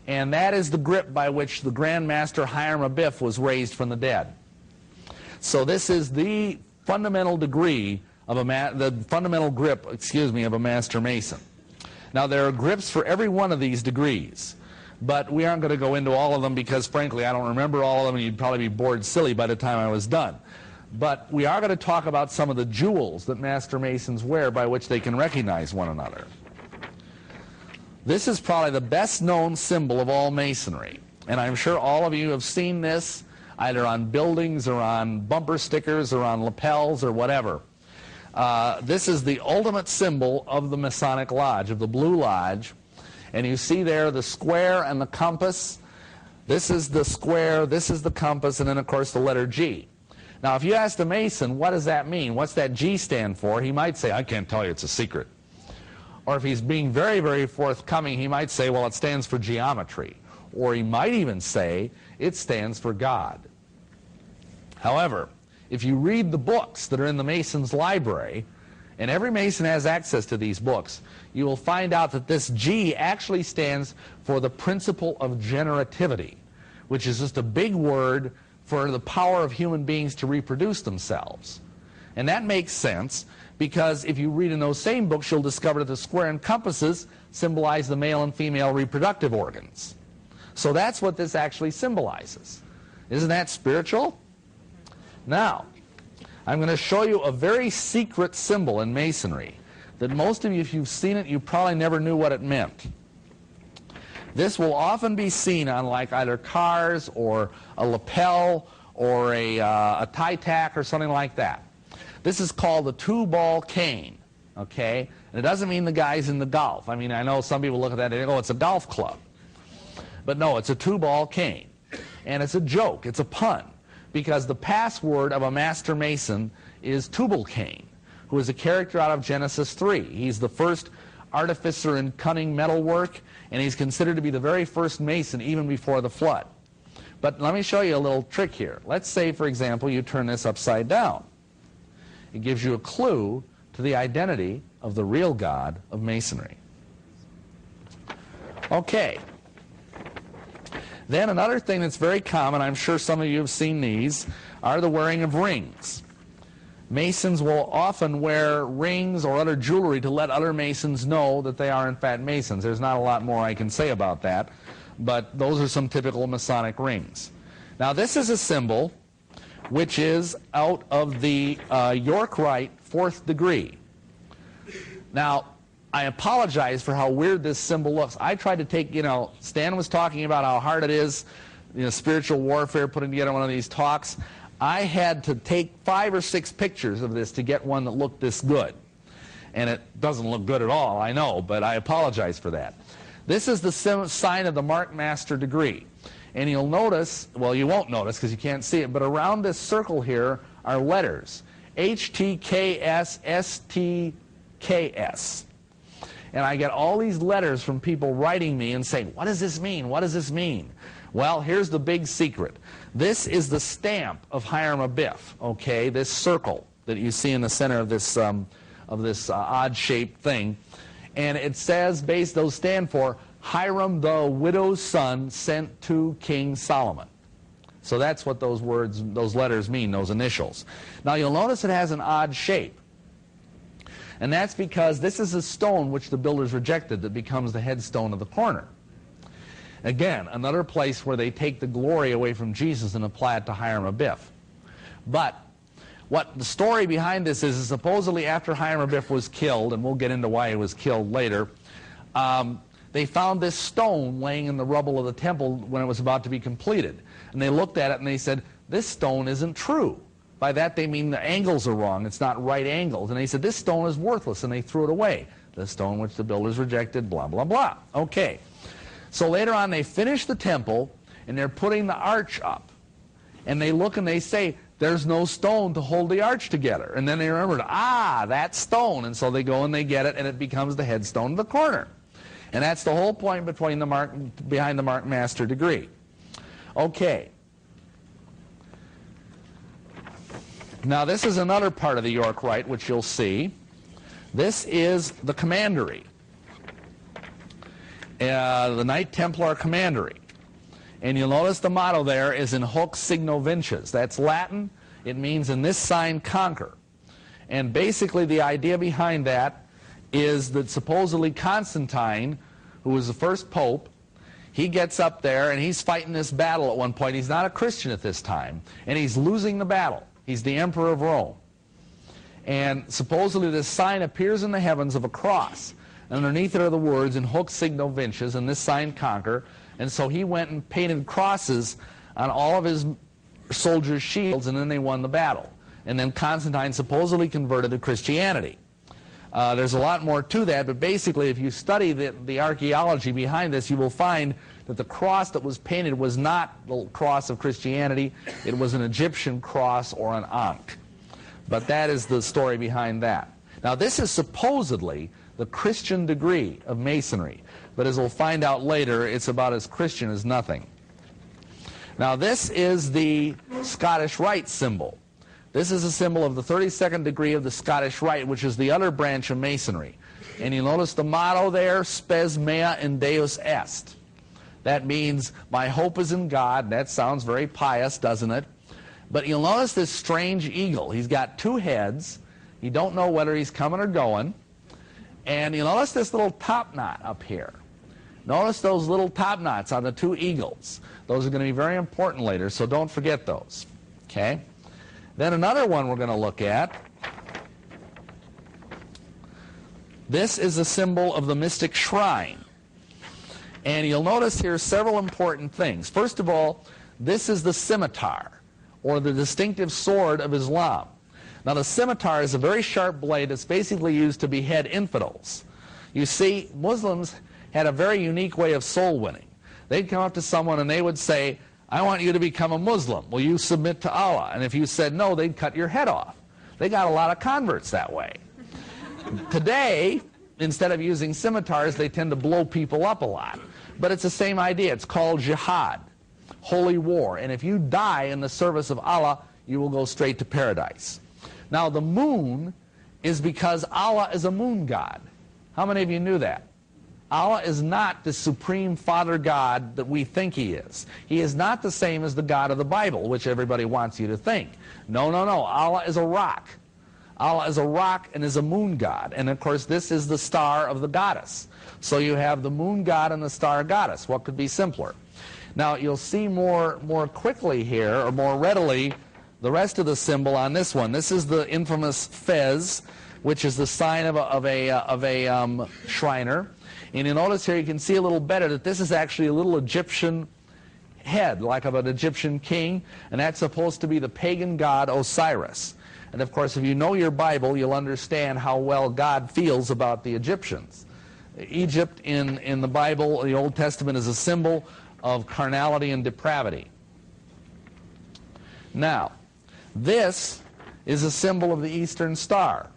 And that is the grip by which the Grand Master Hiram Abiff was raised from the dead. So this is the fundamental degree of the fundamental grip, of a Master Mason. Now there are grips for every one of these degrees, but we aren't going to go into all of them because frankly I don't remember all of them and you'd probably be bored silly by the time I was done. But we are going to talk about some of the jewels that Master Masons wear by which they can recognize one another. This is probably the best known symbol of all Masonry, and I'm sure all of you have seen this either on buildings or on bumper stickers or on lapels or whatever. This is the ultimate symbol of the Masonic Lodge, of the Blue Lodge, and you see there the square and the compass. This is the square, this is the compass, and then of course the letter G. Now if you asked a Mason, what does that mean? What's that G stand for? He might say, I can't tell you, it's a secret. Or if he's being very, very forthcoming, he might say, well, it stands for geometry. Or he might even say, it stands for God. However, if you read the books that are in the Mason's library, and every Mason has access to these books, you will find out that this G actually stands for the principle of generativity, which is just a big word for the power of human beings to reproduce themselves. And that makes sense because if you read in those same books, you'll discover that the square and compasses symbolize the male and female reproductive organs. So that's what this actually symbolizes. Isn't that spiritual? Now, I'm going to show you a very secret symbol in Masonry that most of you, if you've seen it, you probably never knew what it meant. This will often be seen on like either cars or a lapel or a tie tack or something like that. This is called the two-ball cane, okay? And it doesn't mean the guys in the golf. I mean, I know some people look at that and they go, it's a golf club. But no, it's a two-ball cane. And it's a joke, it's a pun, because the password of a Master Mason is Tubal-Cain, who is a character out of Genesis 3. He's the first artificer in cunning metalwork, and he's considered to be the very first Mason even before the flood. But let me show you a little trick here. Let's say, for example, you turn this upside down. It gives you a clue to the identity of the real God of Masonry. Okay. Then another thing that's very common, I'm sure some of you have seen these, are the wearing of rings. Masons will often wear rings or other jewelry to let other Masons know that they are in fact Masons. There's not a lot more I can say about that, but those are some typical Masonic rings. Now this is a symbol which is out of the York Rite 4th degree. Now, I apologize for how weird this symbol looks. I tried to take, Stan was talking about how hard it is, spiritual warfare, putting together one of these talks. I had to take 5 or 6 pictures of this to get one that looked this good. And it doesn't look good at all, I know, but I apologize for that. This is the sign of the Mark Master degree. And you'll notice, well, you won't notice because you can't see it, but around this circle here are letters. HTKS, STKS. And I get all these letters from people writing me and saying, what does this mean? What does this mean? Well, here's the big secret. This is the stamp of Hiram Abiff, okay, this circle that you see in the center of this odd-shaped thing. And it says, those stand for Hiram the widow's son sent to King Solomon. So that's what those words, those letters mean, those initials. Now you'll notice it has an odd shape. And that's because this is a stone which the builders rejected that becomes the headstone of the corner. Again, another place where they take the glory away from Jesus and apply it to Hiram Abiff. But what the story behind this is supposedly after Hiram Abiff was killed, and we'll get into why he was killed later, they found this stone laying in the rubble of the temple when it was about to be completed. And they looked at it and they said, this stone isn't true. By that they mean the angles are wrong. It's not right angles. And they said, this stone is worthless, and they threw it away. The stone which the builders rejected, blah, blah, blah. Okay. So later on they finish the temple, and they're putting the arch up. And they look and they say, there's no stone to hold the arch together. And then they remembered, that stone. And so they go and they get it, and it becomes the headstone of the corner. And that's the whole point behind the Mark Master degree. Okay. Now this is another part of the York Rite which you'll see. This is the commandery. The Knight Templar commandery. And you'll notice the motto there is in hoc signo vinces. That's Latin. It means in this sign conquer. And basically the idea behind that is that supposedly Constantine, who was the first pope, he gets up there and he's fighting this battle at one point. He's not a Christian at this time, and he's losing the battle. He's the emperor of Rome. And supposedly this sign appears in the heavens of a cross. And underneath it are the words in hoc signo vinces, and this sign conquer. And so he went and painted crosses on all of his soldiers' shields, and then they won the battle. And then Constantine supposedly converted to Christianity. There's a lot more to that, but basically if you study the archaeology behind this, you will find that the cross that was painted was not the cross of Christianity. It was an Egyptian cross or an ankh. But that is the story behind that. Now this is supposedly the Christian degree of Masonry, but as we'll find out later, it's about as Christian as nothing. Now this is the Scottish Rite symbol. This is a symbol of the 32nd degree of the Scottish Rite, which is the other branch of Masonry. And you'll notice the motto there, spes mea in Deus est. That means, my hope is in God. That sounds very pious, doesn't it? But you'll notice this strange eagle. He's got two heads. You don't know whether he's coming or going. And you'll notice this little top knot up here. Notice those little top knots on the two eagles. Those are going to be very important later, so don't forget those. Okay? Then another one we're going to look at. This is a symbol of the mystic shrine. And you'll notice here several important things. First of all, this is the scimitar, or the distinctive sword of Islam. Now the scimitar is a very sharp blade that's basically used to behead infidels. You see, Muslims had a very unique way of soul winning. They'd come up to someone and they would say, I want you to become a Muslim. Will you submit to Allah? And if you said no, they'd cut your head off. They got a lot of converts that way. Today, instead of using scimitars, they tend to blow people up a lot. But it's the same idea. It's called jihad, holy war. And if you die in the service of Allah, you will go straight to paradise. Now the moon is because Allah is a moon god. How many of you knew that? Allah is not the supreme Father God that we think He is. He is not the same as the God of the Bible, which everybody wants you to think. No, no, no. Allah is a rock. Allah is a rock and is a moon god. And of course this is the star of the goddess. So you have the moon god and the star goddess. What could be simpler? Now you'll see more quickly here, or more readily, the rest of the symbol on this one. This is the infamous fez, which is the sign of a Shriner. And you notice here, you can see a little better that this is actually a little Egyptian head, like of an Egyptian king, and that's supposed to be the pagan god Osiris. And of course, if you know your Bible, you'll understand how well God feels about the Egyptians. Egypt in the Bible, the Old Testament, is a symbol of carnality and depravity. Now, this is a symbol of the Eastern Star.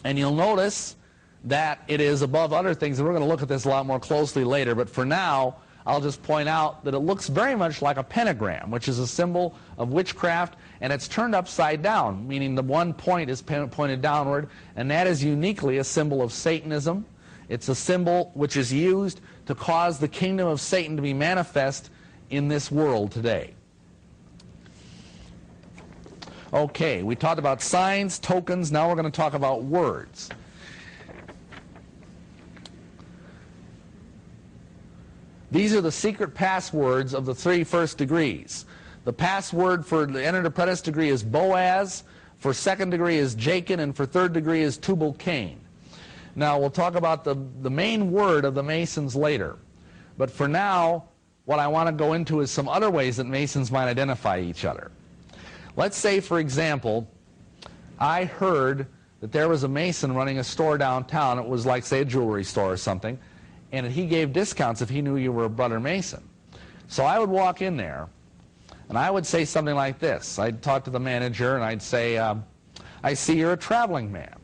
And you'll notice that it is above other things, and we're going to look at this a lot more closely later, but for now, I'll just point out that it looks very much like a pentagram, which is a symbol of witchcraft, and it's turned upside down, meaning the one point is pointed downward, and that is uniquely a symbol of Satanism. It's a symbol which is used to cause the kingdom of Satan to be manifest in this world today. Okay, we talked about signs, tokens, now we're going to talk about words. These are the secret passwords of the 3 first degrees. The password for the entered apprentice degree is Boaz, for 2nd degree is Jachin, and for 3rd degree is Tubal-Cain. Now we'll talk about the main word of the Masons later. But for now, what I want to go into is some other ways that Masons might identify each other. Let's say, for example, I heard that there was a Mason running a store downtown. It was like, say, a jewelry store or something, and he gave discounts if he knew you were a brother Mason. So I would walk in there, and I would say something like this. I'd talk to the manager, and I'd say, I see you're a traveling man.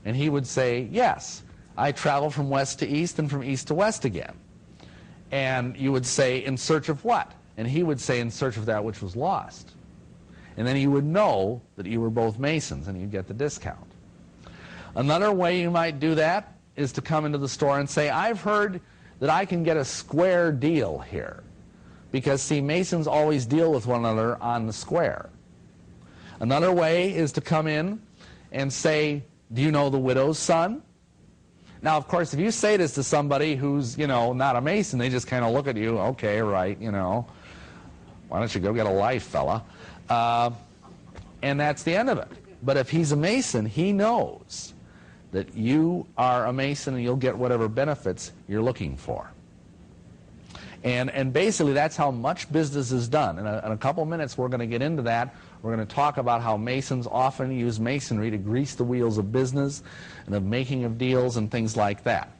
And he would say, yes, I travel from west to east and from east to west again. And you would say, in search of what? And he would say, in search of that which was lost. And then you would know that you were both Masons, and you'd get the discount. Another way you might do that is to come into the store and say, I've heard that I can get a square deal here. Because, see, Masons always deal with one another on the square. Another way is to come in and say, do you know the widow's son? Now, of course, if you say this to somebody who's, not a Mason, they just kind of look at you, okay, right, why don't you go get a life, fella? And that's the end of it. But if he's a Mason, he knows that you are a Mason and you'll get whatever benefits you're looking for. And basically that's how much business is done. In a couple minutes we're going to get into that. We're going to talk about how Masons often use Masonry to grease the wheels of business and the making of deals and things like that.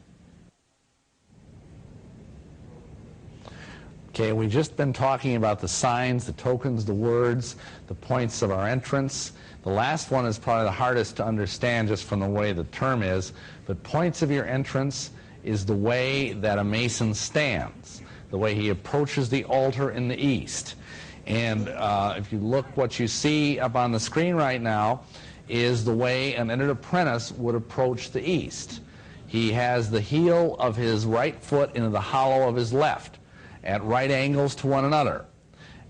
Okay, we've just been talking about the signs, the tokens, the words, the points of our entrance. The last one is probably the hardest to understand just from the way the term is, but points of your entrance is the way that a Mason stands, the way he approaches the altar in the east. And if you look, what you see up on the screen right now is the way an entered apprentice would approach the east. He has the heel of his right foot into the hollow of his left, at right angles to one another.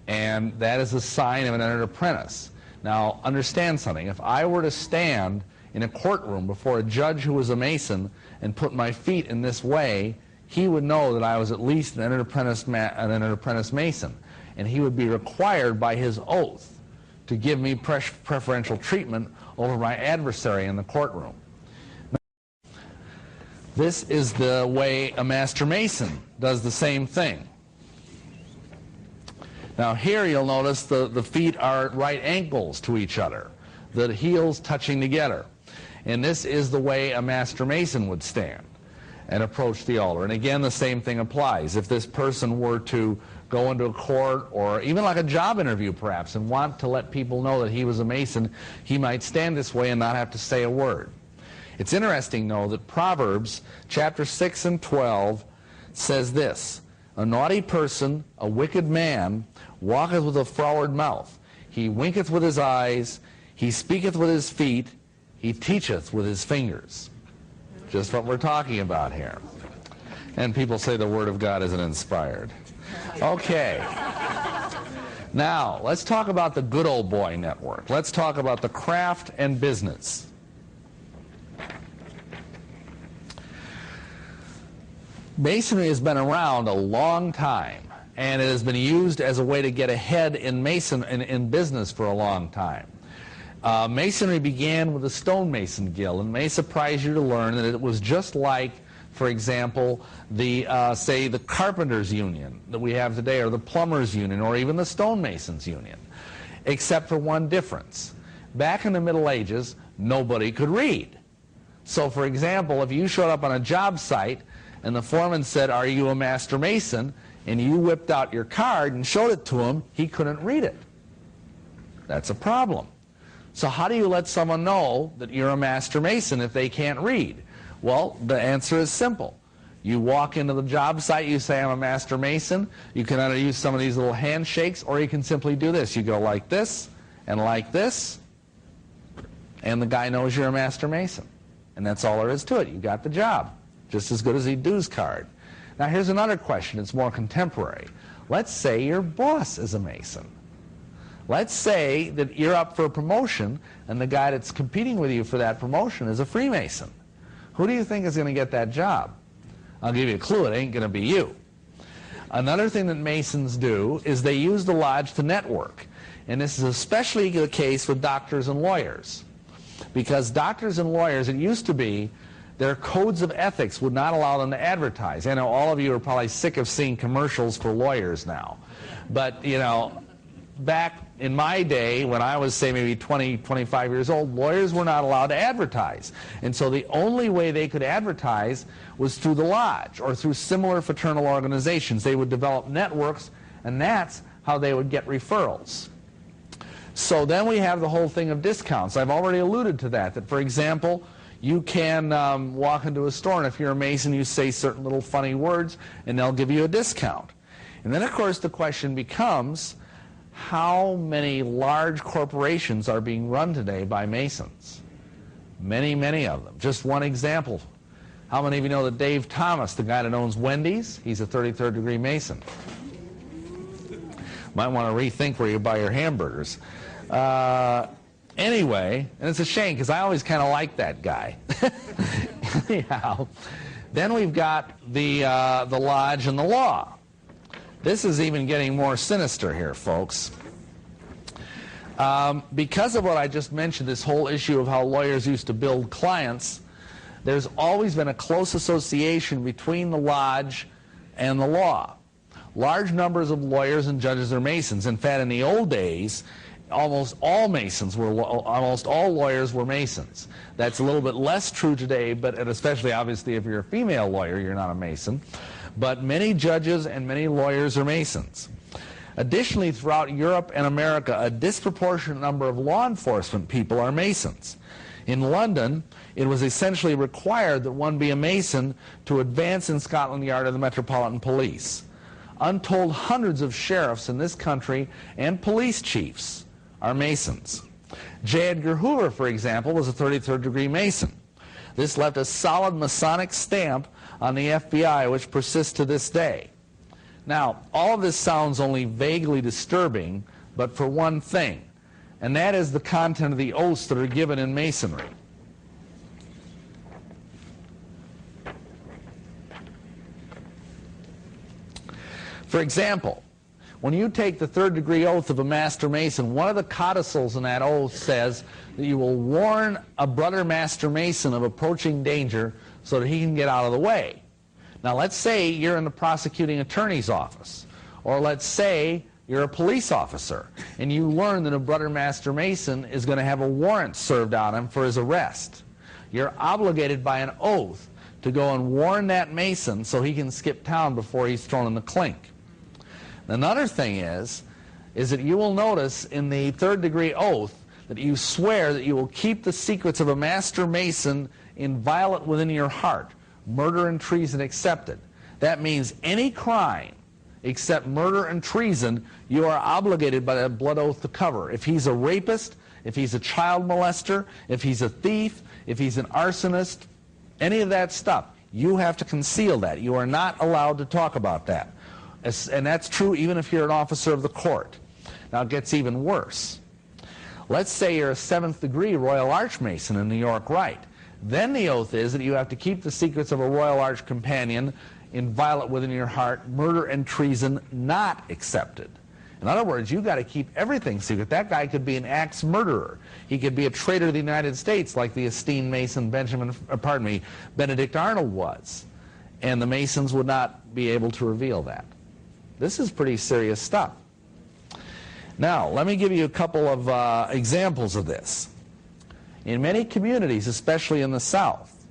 And that is a sign of an entered apprentice. Now, understand something. If I were to stand in a courtroom before a judge who was a Mason and put my feet in this way, he would know that I was at least an entered apprentice Mason. And he would be required by his oath to give me preferential treatment over my adversary in the courtroom. Now, this is the way a Master Mason does the same thing. Now here you'll notice the feet are at right angles to each other, the heels touching together. And this is the way a Master Mason would stand and approach the altar. And again, the same thing applies. If this person were to go into a court or even like a job interview perhaps and want to let people know that he was a Mason, he might stand this way and not have to say a word. It's interesting, though, that Proverbs chapter 6 and 12 says this, a naughty person, a wicked man, walketh with a froward mouth. He winketh with his eyes, he speaketh with his feet, he teacheth with his fingers. Just what we're talking about here. And people say the Word of God isn't inspired. Okay. Now, let's talk about the good old boy network. Let's talk about the craft and business. Masonry has been around a long time, and it has been used as a way to get ahead in business for a long time. Masonry began with the stonemason guild, and it may surprise you to learn that it was just like, for example, say the carpenters union that we have today, or the plumbers union, or even the stonemasons union, except for one difference. Back in the Middle Ages, nobody could read. So, for example, if you showed up on a job site and the foreman said, "Are you a Master Mason?" and you whipped out your card and showed it to him, he couldn't read it. That's a problem. So how do you let someone know that you're a Master Mason if they can't read? Well, the answer is simple. You walk into the job site, you say, I'm a master mason. You can either use some of these little handshakes, or you can simply do this. You go like this, and the guy knows you're a master mason. And that's all there is to it. You got the job. Just as good as a dues card. Now here's another question. It's more contemporary. Let's say your boss is a mason. Let's say that you're up for a promotion, and the guy that's competing with you for that promotion is a Freemason. Who do you think is going to get that job? I'll give you a clue. It ain't going to be you. Another thing that Masons do is they use the lodge to network. And this is especially the case with doctors and lawyers. Because doctors and lawyers, it used to be, their codes of ethics would not allow them to advertise. I know all of you are probably sick of seeing commercials for lawyers now. But, you know, back in my day, when I was, say, maybe 20, 25 years old, lawyers were not allowed to advertise. And so the only way they could advertise was through the lodge or through similar fraternal organizations. They would develop networks, and that's how they would get referrals. So then we have the whole thing of discounts. I've already alluded to that, that, for example, you can walk into a store, and if you're a Mason, you say certain little funny words, and they'll give you a discount. And then, of course, the question becomes, how many large corporations are being run today by Masons? Many, many of them. Just one example. How many of you know that Dave Thomas, the guy that owns Wendy's, he's a 33rd degree Mason? Might want to rethink where you buy your hamburgers. Anyway, and it's a shame because I always kind of like that guy. Anyhow, then we've got the lodge and the law. This is even getting more sinister here, folks. Because of what I just mentioned, this whole issue of how lawyers used to build clients, there's always been a close association between the lodge and the law. Large numbers of lawyers and judges are Masons. In fact, in the old days, almost all lawyers were Masons. That's a little bit less true today, but and especially obviously if you're a female lawyer, you're not a Mason. But many judges and many lawyers are Masons. Additionally, throughout Europe and America, a disproportionate number of law enforcement people are Masons. In London, it was essentially required that one be a Mason to advance in Scotland Yard or the Metropolitan Police. Untold hundreds of sheriffs in this country and police chiefs are Masons. J. Edgar Hoover, for example, was a 33rd degree Mason. This left a solid Masonic stamp on the FBI, which persists to this day. Now, all of this sounds only vaguely disturbing, but for one thing, and that is the content of the oaths that are given in Masonry. For example, when you take the third degree oath of a Master Mason, one of the codicils in that oath says that you will warn a brother Master Mason of approaching danger so that he can get out of the way. Now let's say you're in the prosecuting attorney's office, or let's say you're a police officer, and you learn that a brother Master Mason is going to have a warrant served on him for his arrest. You're obligated by an oath to go and warn that Mason so he can skip town before he's thrown in the clink. Another thing is that you will notice in the third degree oath that you swear that you will keep the secrets of a Master Mason inviolate within your heart, murder and treason excepted. That means any crime except murder and treason, you are obligated by that blood oath to cover. If he's a rapist, if he's a child molester, if he's a thief, if he's an arsonist, any of that stuff, you have to conceal that. You are not allowed to talk about that. And that's true even if you're an officer of the court. Now it gets even worse. Let's say you're a 7th degree Royal Archmason in New York Rite. Then the oath is that you have to keep the secrets of a Royal Arch companion inviolate within your heart, murder and treason not accepted. In other words, you've got to keep everything secret. That guy could be an axe murderer. He could be a traitor to the United States like the esteemed Mason Benedict Arnold was. And the Masons would not be able to reveal that. This is pretty serious stuff. Now, let me give you a couple of examples of this. In many communities, especially in the South,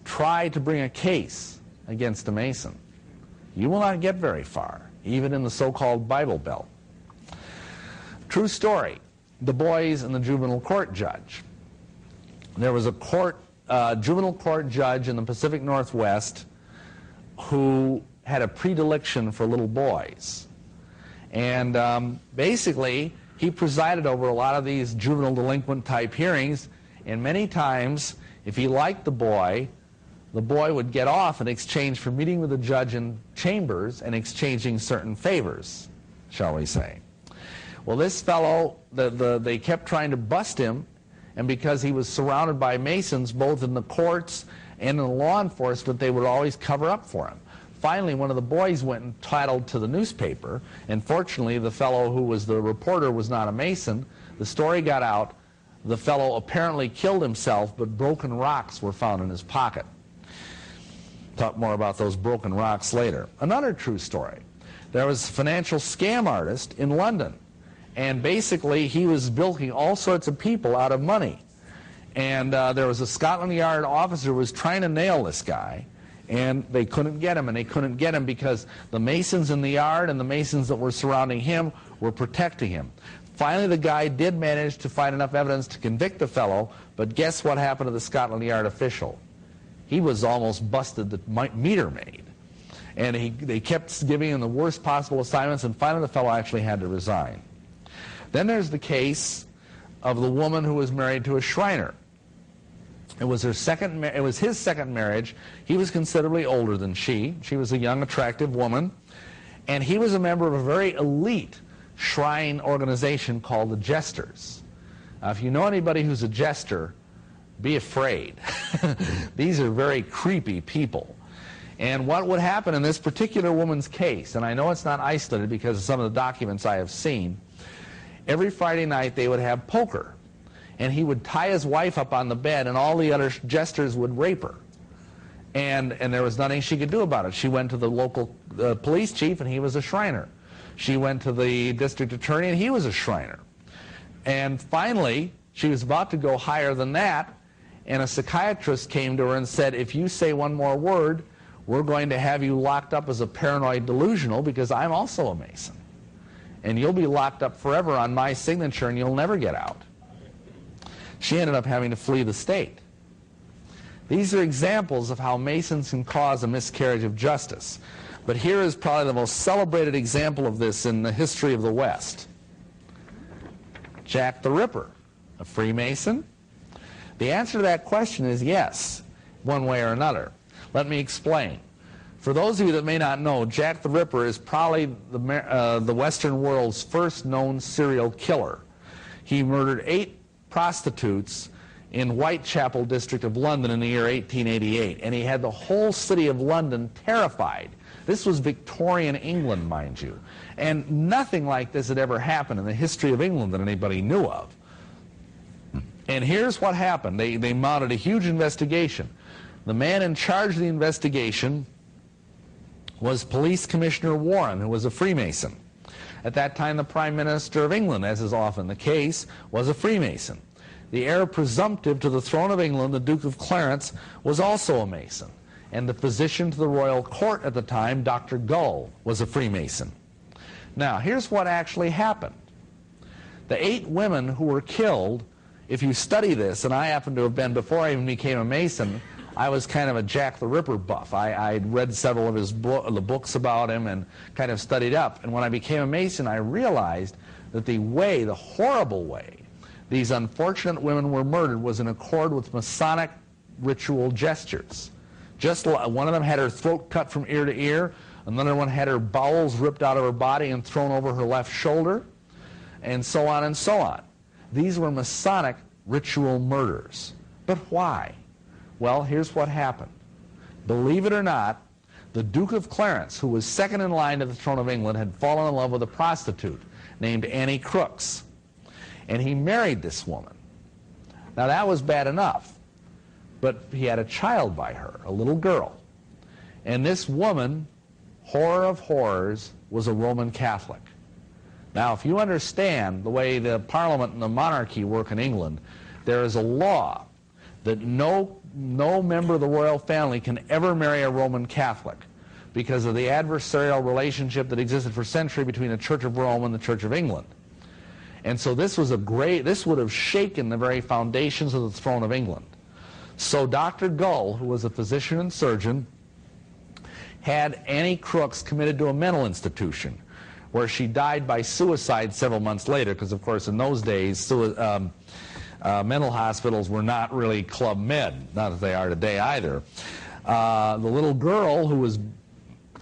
try to bring a case against a Mason. You will not get very far, even in the so-called Bible Belt. True story, the boys and the juvenile court judge. There was a juvenile court judge in the Pacific Northwest who had a predilection for little boys. And basically, he presided over a lot of these juvenile delinquent type hearings, and many times, if he liked the boy would get off in exchange for meeting with the judge in chambers and exchanging certain favors, shall we say. Well, this fellow, they kept trying to bust him, and because he was surrounded by Masons, both in the courts and in the law enforcement, they would always cover up for him. Finally, one of the boys went and tattled to the newspaper, and fortunately, the fellow who was the reporter was not a Mason. The story got out. The fellow apparently killed himself, but broken rocks were found in his pocket. Talk more about those broken rocks later. Another true story. There was a financial scam artist in London, and basically he was bilking all sorts of people out of money. And there was a Scotland Yard officer who was trying to nail this guy, and they couldn't get him, and they couldn't get him because the Masons in the yard and the Masons that were surrounding him were protecting him. Finally, the guy did manage to find enough evidence to convict the fellow, but guess what happened to the Scotland Yard official? He was almost busted the meter maid. And they kept giving him the worst possible assignments, and finally the fellow actually had to resign. Then there's the case of the woman who was married to a Shriner. It was his second marriage. He was considerably older than she. She was a young, attractive woman. And he was a member of a very elite shrine organization called the Jesters. If you know anybody who's a jester, be afraid. These are very creepy people. And what would happen in this particular woman's case, and I know it's not isolated because of some of the documents I have seen, every Friday night they would have poker. And he would tie his wife up on the bed, and all the other jesters would rape her. And there was nothing she could do about it. She went to the local police chief, and he was a Shriner. She went to the district attorney, and he was a Shriner. And finally, she was about to go higher than that, and a psychiatrist came to her and said, if you say one more word, we're going to have you locked up as a paranoid delusional because I'm also a Mason. And you'll be locked up forever on my signature, and you'll never get out. She ended up having to flee the state. These are examples of how Masons can cause a miscarriage of justice. But here is probably the most celebrated example of this in the history of the West. Jack the Ripper, a Freemason? The answer to that question is yes, one way or another. Let me explain. For those of you that may not know, Jack the Ripper is probably the Western world's first known serial killer. He murdered 8 prostitutes in Whitechapel district of London in the year 1888, and he had the whole city of London terrified. This was Victorian England, mind you, and nothing like this had ever happened in the history of England that anybody knew of. And here's what happened. They mounted a huge investigation. The man in charge of the investigation was Police Commissioner Warren, who was a Freemason. At that time, the Prime Minister of England, as is often the case, was a Freemason. The heir presumptive to the throne of England, the Duke of Clarence, was also a Mason. And the physician to the royal court at the time, Dr. Gull, was a Freemason. Now, here's what actually happened. The 8 women who were killed, if you study this, and I happen to have been, before I even became a Mason, I was kind of a Jack the Ripper buff. I'd read several of the books about him and kind of studied up. And when I became a Mason, I realized that the horrible way these unfortunate women were murdered was in accord with Masonic ritual gestures. Just one of them had her throat cut from ear to ear, another one had her bowels ripped out of her body and thrown over her left shoulder, and so on and so on. These were Masonic ritual murders. But why? Well, here's what happened. Believe it or not, the Duke of Clarence, who was second in line to the throne of England, had fallen in love with a prostitute named Annie Crooks. And he married this woman. Now that was bad enough, but he had a child by her, a little girl. And this woman, horror of horrors, was a Roman Catholic. Now if you understand the way the Parliament and the monarchy work in England, there is a law that no member of the royal family can ever marry a Roman Catholic because of the adversarial relationship that existed for centuries between the Church of Rome and the Church of England. And so this would have shaken the very foundations of the throne of England. So Dr. Gull, who was a physician and surgeon, had Annie Crooks committed to a mental institution where she died by suicide several months later, because of course in those days mental hospitals were not really Club Med, not that they are today either. The little girl, who was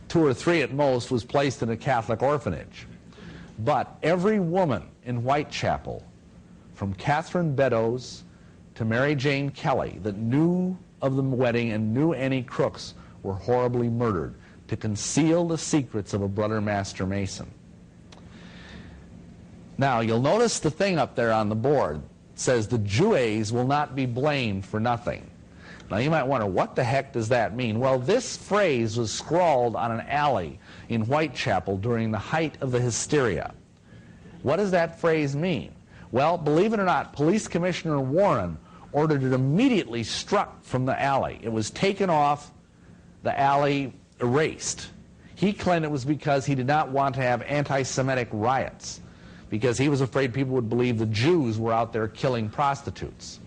2 or 3 at most, was placed in a Catholic orphanage. But every woman in Whitechapel, from Catherine Beddoes to Mary Jane Kelly, that knew of the wedding and knew Annie Crooks, were horribly murdered to conceal the secrets of a brother Master Mason. Now, you'll notice the thing up there on the board says the Jewes will not be blamed for nothing. Now, you might wonder, what the heck does that mean? Well, this phrase was scrawled on an alley in Whitechapel during the height of the hysteria. What does that phrase mean? Well, believe it or not, Police Commissioner Warren ordered it immediately struck from the alley. It was taken off the alley, erased. He claimed it was because he did not want to have anti-Semitic riots, because he was afraid people would believe the Jews were out there killing prostitutes.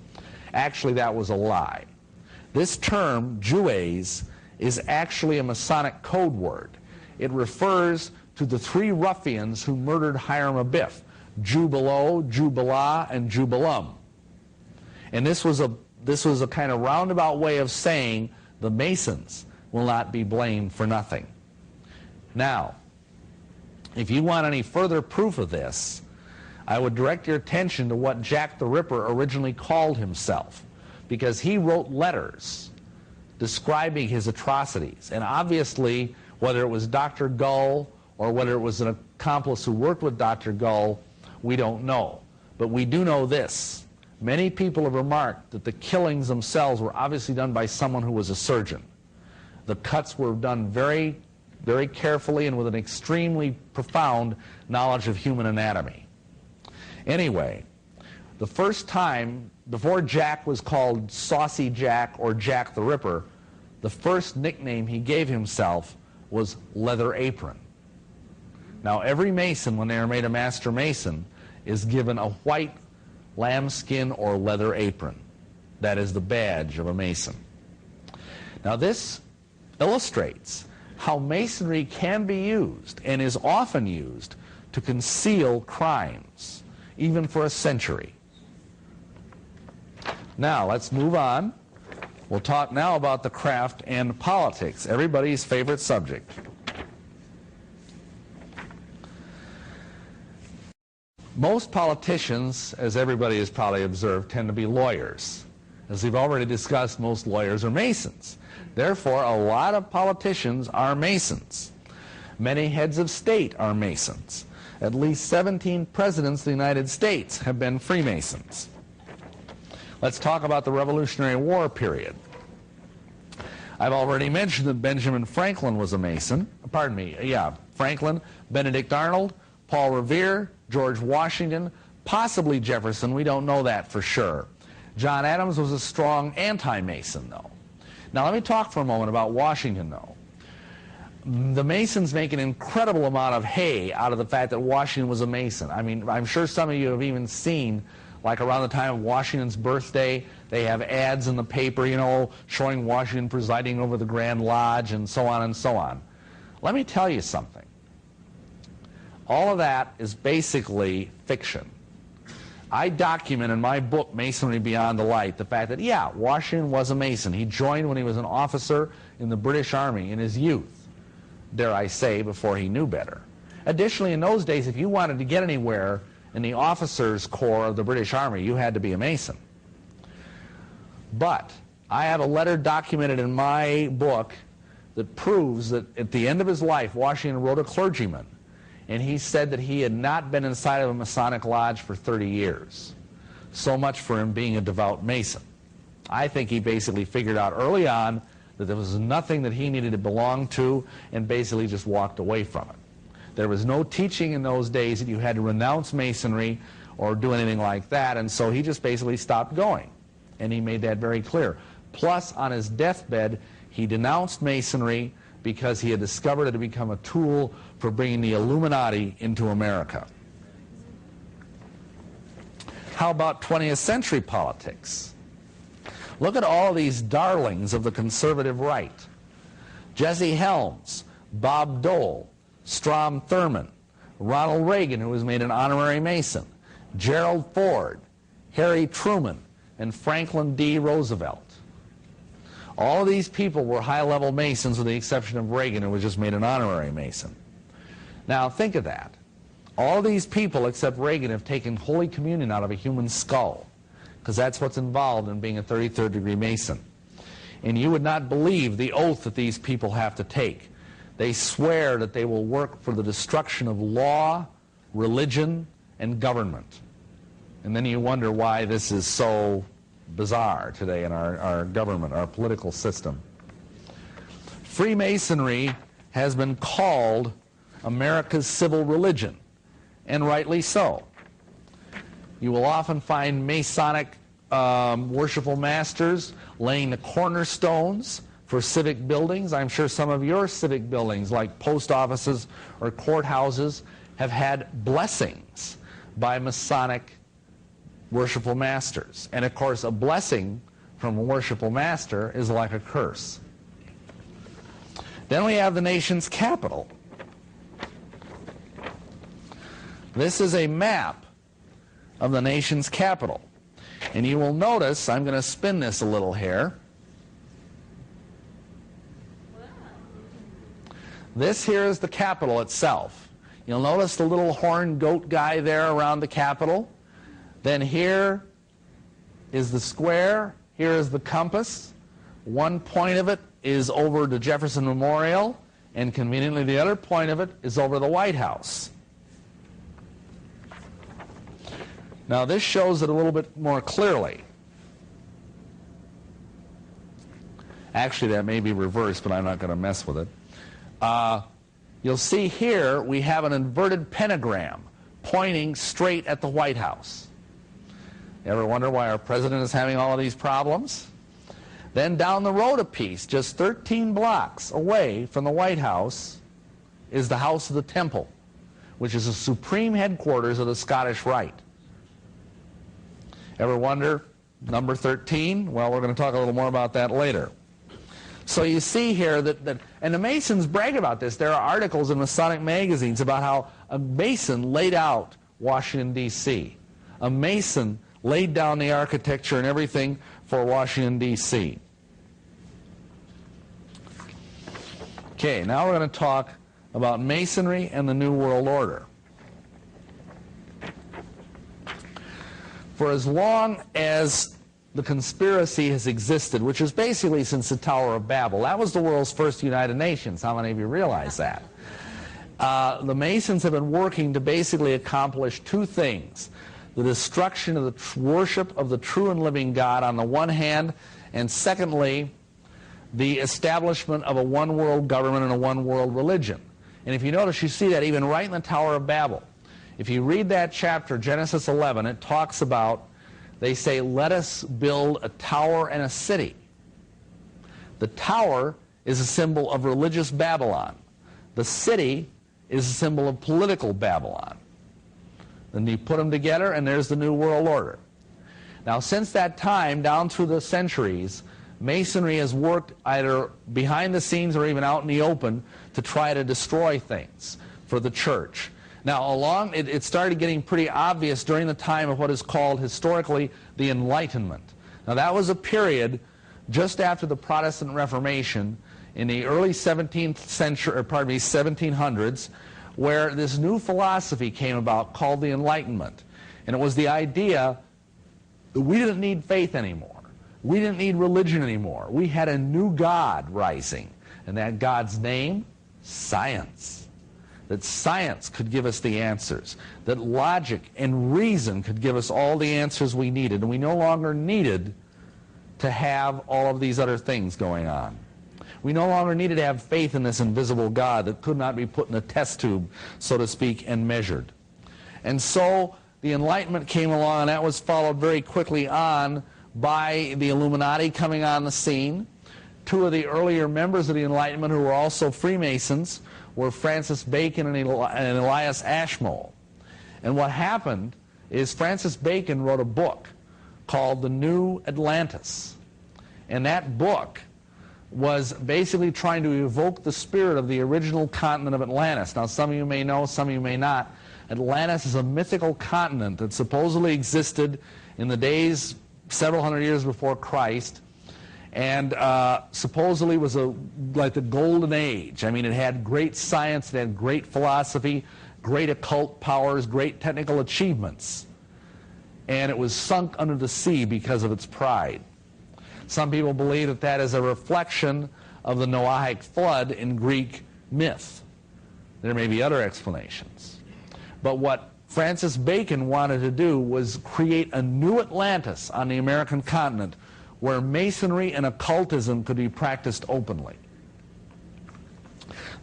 Actually, that was a lie. This term, Jewes, is actually a Masonic code word. It refers to the 3 ruffians who murdered Hiram Abiff: Jubilo, Jubilah, and Jubilum. And this was a kind of roundabout way of saying the Masons will not be blamed for nothing. Now, if you want any further proof of this, I would direct your attention to what Jack the Ripper originally called himself, because he wrote letters describing his atrocities. And obviously, whether it was Dr. Gull or whether it was an accomplice who worked with Dr. Gull, we don't know. But we do know this: many people have remarked that the killings themselves were obviously done by someone who was a surgeon. The cuts were done very, very carefully and with an extremely profound knowledge of human anatomy. Anyway, the first time, before Jack was called Saucy Jack or Jack the Ripper, the first nickname he gave himself was Leather Apron. Now, every Mason, when they are made a Master Mason, is given a white lambskin or leather apron. That is the badge of a Mason. Now, this illustrates how Masonry can be used, and is often used, to conceal crimes, even for a century. Now, let's move on. We'll talk now about the craft and politics, everybody's favorite subject. Most politicians, as everybody has probably observed, tend to be lawyers. As we've already discussed, most lawyers are Masons. Therefore, a lot of politicians are Masons. Many heads of state are Masons. At least 17 presidents of the United States have been Freemasons. Let's talk about the Revolutionary War period. I've already mentioned that Benjamin Franklin was a Mason. Pardon me, yeah, Franklin, Benedict Arnold, Paul Revere, George Washington, possibly Jefferson. We don't know that for sure. John Adams was a strong anti-Mason, though. Now, let me talk for a moment about Washington, though. The Masons make an incredible amount of hay out of the fact that Washington was a Mason. I mean, I'm sure some of you have even seen, like around the time of Washington's birthday, they have ads in the paper, you know, showing Washington presiding over the Grand Lodge and so on and so on. Let me tell you something. All of that is basically fiction. I document in my book, Masonry Beyond the Light, the fact that, yeah, Washington was a Mason. He joined when he was an officer in the British Army in his youth, dare I say, before he knew better. Additionally, in those days, if you wanted to get anywhere in the officers' corps of the British Army, you had to be a Mason. But I have a letter documented in my book that proves that at the end of his life, Washington wrote a clergyman, and he said that he had not been inside of a Masonic lodge for 30 years. So much for him being a devout Mason. I think he basically figured out early on that there was nothing that he needed to belong to, and basically just walked away from it. There was no teaching in those days that you had to renounce Masonry or do anything like that, and so he just basically stopped going. And he made that very clear. Plus, on his deathbed, he denounced Masonry because he had discovered it had become a tool for bringing the Illuminati into America. How about 20th century politics? Look at all these darlings of the conservative right. Jesse Helms, Bob Dole, Strom Thurmond, Ronald Reagan, who was made an honorary Mason, Gerald Ford, Harry Truman, and Franklin D. Roosevelt. All of these people were high-level Masons with the exception of Reagan, who was just made an honorary Mason. Now think of that. All these people except Reagan have taken Holy Communion out of a human skull, because that's what's involved in being a 33rd degree Mason. And you would not believe the oath that these people have to take. They swear that they will work for the destruction of law, religion, and government. And then you wonder why this is so bizarre today in our government, our political system. Freemasonry has been called America's civil religion, and rightly so. You will often find Masonic worshipful masters laying the cornerstones for civic buildings. I'm sure some of your civic buildings, like post offices or courthouses, have had blessings by Masonic worshipful masters. And of course, a blessing from a worshipful master is like a curse. Then we have the nation's capital. This is a map of the nation's capital. And you will notice, I'm going to spin this a little here. This here is the Capitol itself. You'll notice the little horned goat guy there around the Capitol. Then here is the square. Here is the compass. One point of it is over the Jefferson Memorial, and conveniently the other point of it is over the White House. Now this shows it a little bit more clearly. Actually, that may be reversed, but I'm not going to mess with it. You'll see here we have an inverted pentagram pointing straight at the White House. You ever wonder why our president is having all of these problems? Then down the road a piece, just 13 blocks away from the White House, is the House of the Temple, which is the supreme headquarters of the Scottish Rite. Ever wonder, number 13? Well, we're going to talk a little more about that later. So you see here that and the Masons brag about this. There are articles in Masonic magazines about how a Mason laid out Washington, D.C. A Mason laid down the architecture and everything for Washington, D.C. Okay, now we're going to talk about Masonry and the New World Order. For as long as the conspiracy has existed, which is basically since the Tower of Babel, that was the world's first United Nations. How many of you realize that? The Masons have been working to basically accomplish two things: the destruction of the worship of the true and living God on the one hand, and secondly, the establishment of a one world government and a one world religion. And if you notice, you see that even right in the Tower of Babel. If you read that chapter, Genesis 11, it talks about, they say, let us build a tower and a city. The tower is a symbol of religious Babylon. The city is a symbol of political Babylon. Then you put them together and there's the New World Order. Now since that time, down through the centuries, Masonry has worked either behind the scenes or even out in the open to try to destroy things for the church. Now it started getting pretty obvious during the time of what is called historically the Enlightenment. Now that was a period just after the Protestant Reformation in the early 17th century, or pardon me, 1700s, where this new philosophy came about called the Enlightenment. And it was the idea that we didn't need faith anymore. We didn't need religion anymore. We had a new God rising, and that God's name, science. That science could give us the answers, that logic and reason could give us all the answers we needed, and we no longer needed to have all of these other things going on. We no longer needed to have faith in this invisible God that could not be put in a test tube, so to speak, and measured. And so the Enlightenment came along, and that was followed very quickly on by the Illuminati coming on the scene. Two of the earlier members of the Enlightenment who were also Freemasons were Francis Bacon and Elias Ashmole. And what happened is Francis Bacon wrote a book called The New Atlantis. And that book was basically trying to evoke the spirit of the original continent of Atlantis. Now, some of you may know, some of you may not. Atlantis is a mythical continent that supposedly existed in the days several hundred years before Christ, and supposedly was like the golden age. I mean, it had great science, it had great philosophy, great occult powers, great technical achievements. And it was sunk under the sea because of its pride. Some people believe that that is a reflection of the Noahic flood in Greek myth. There may be other explanations. But what Francis Bacon wanted to do was create a new Atlantis on the American continent where Masonry and occultism could be practiced openly.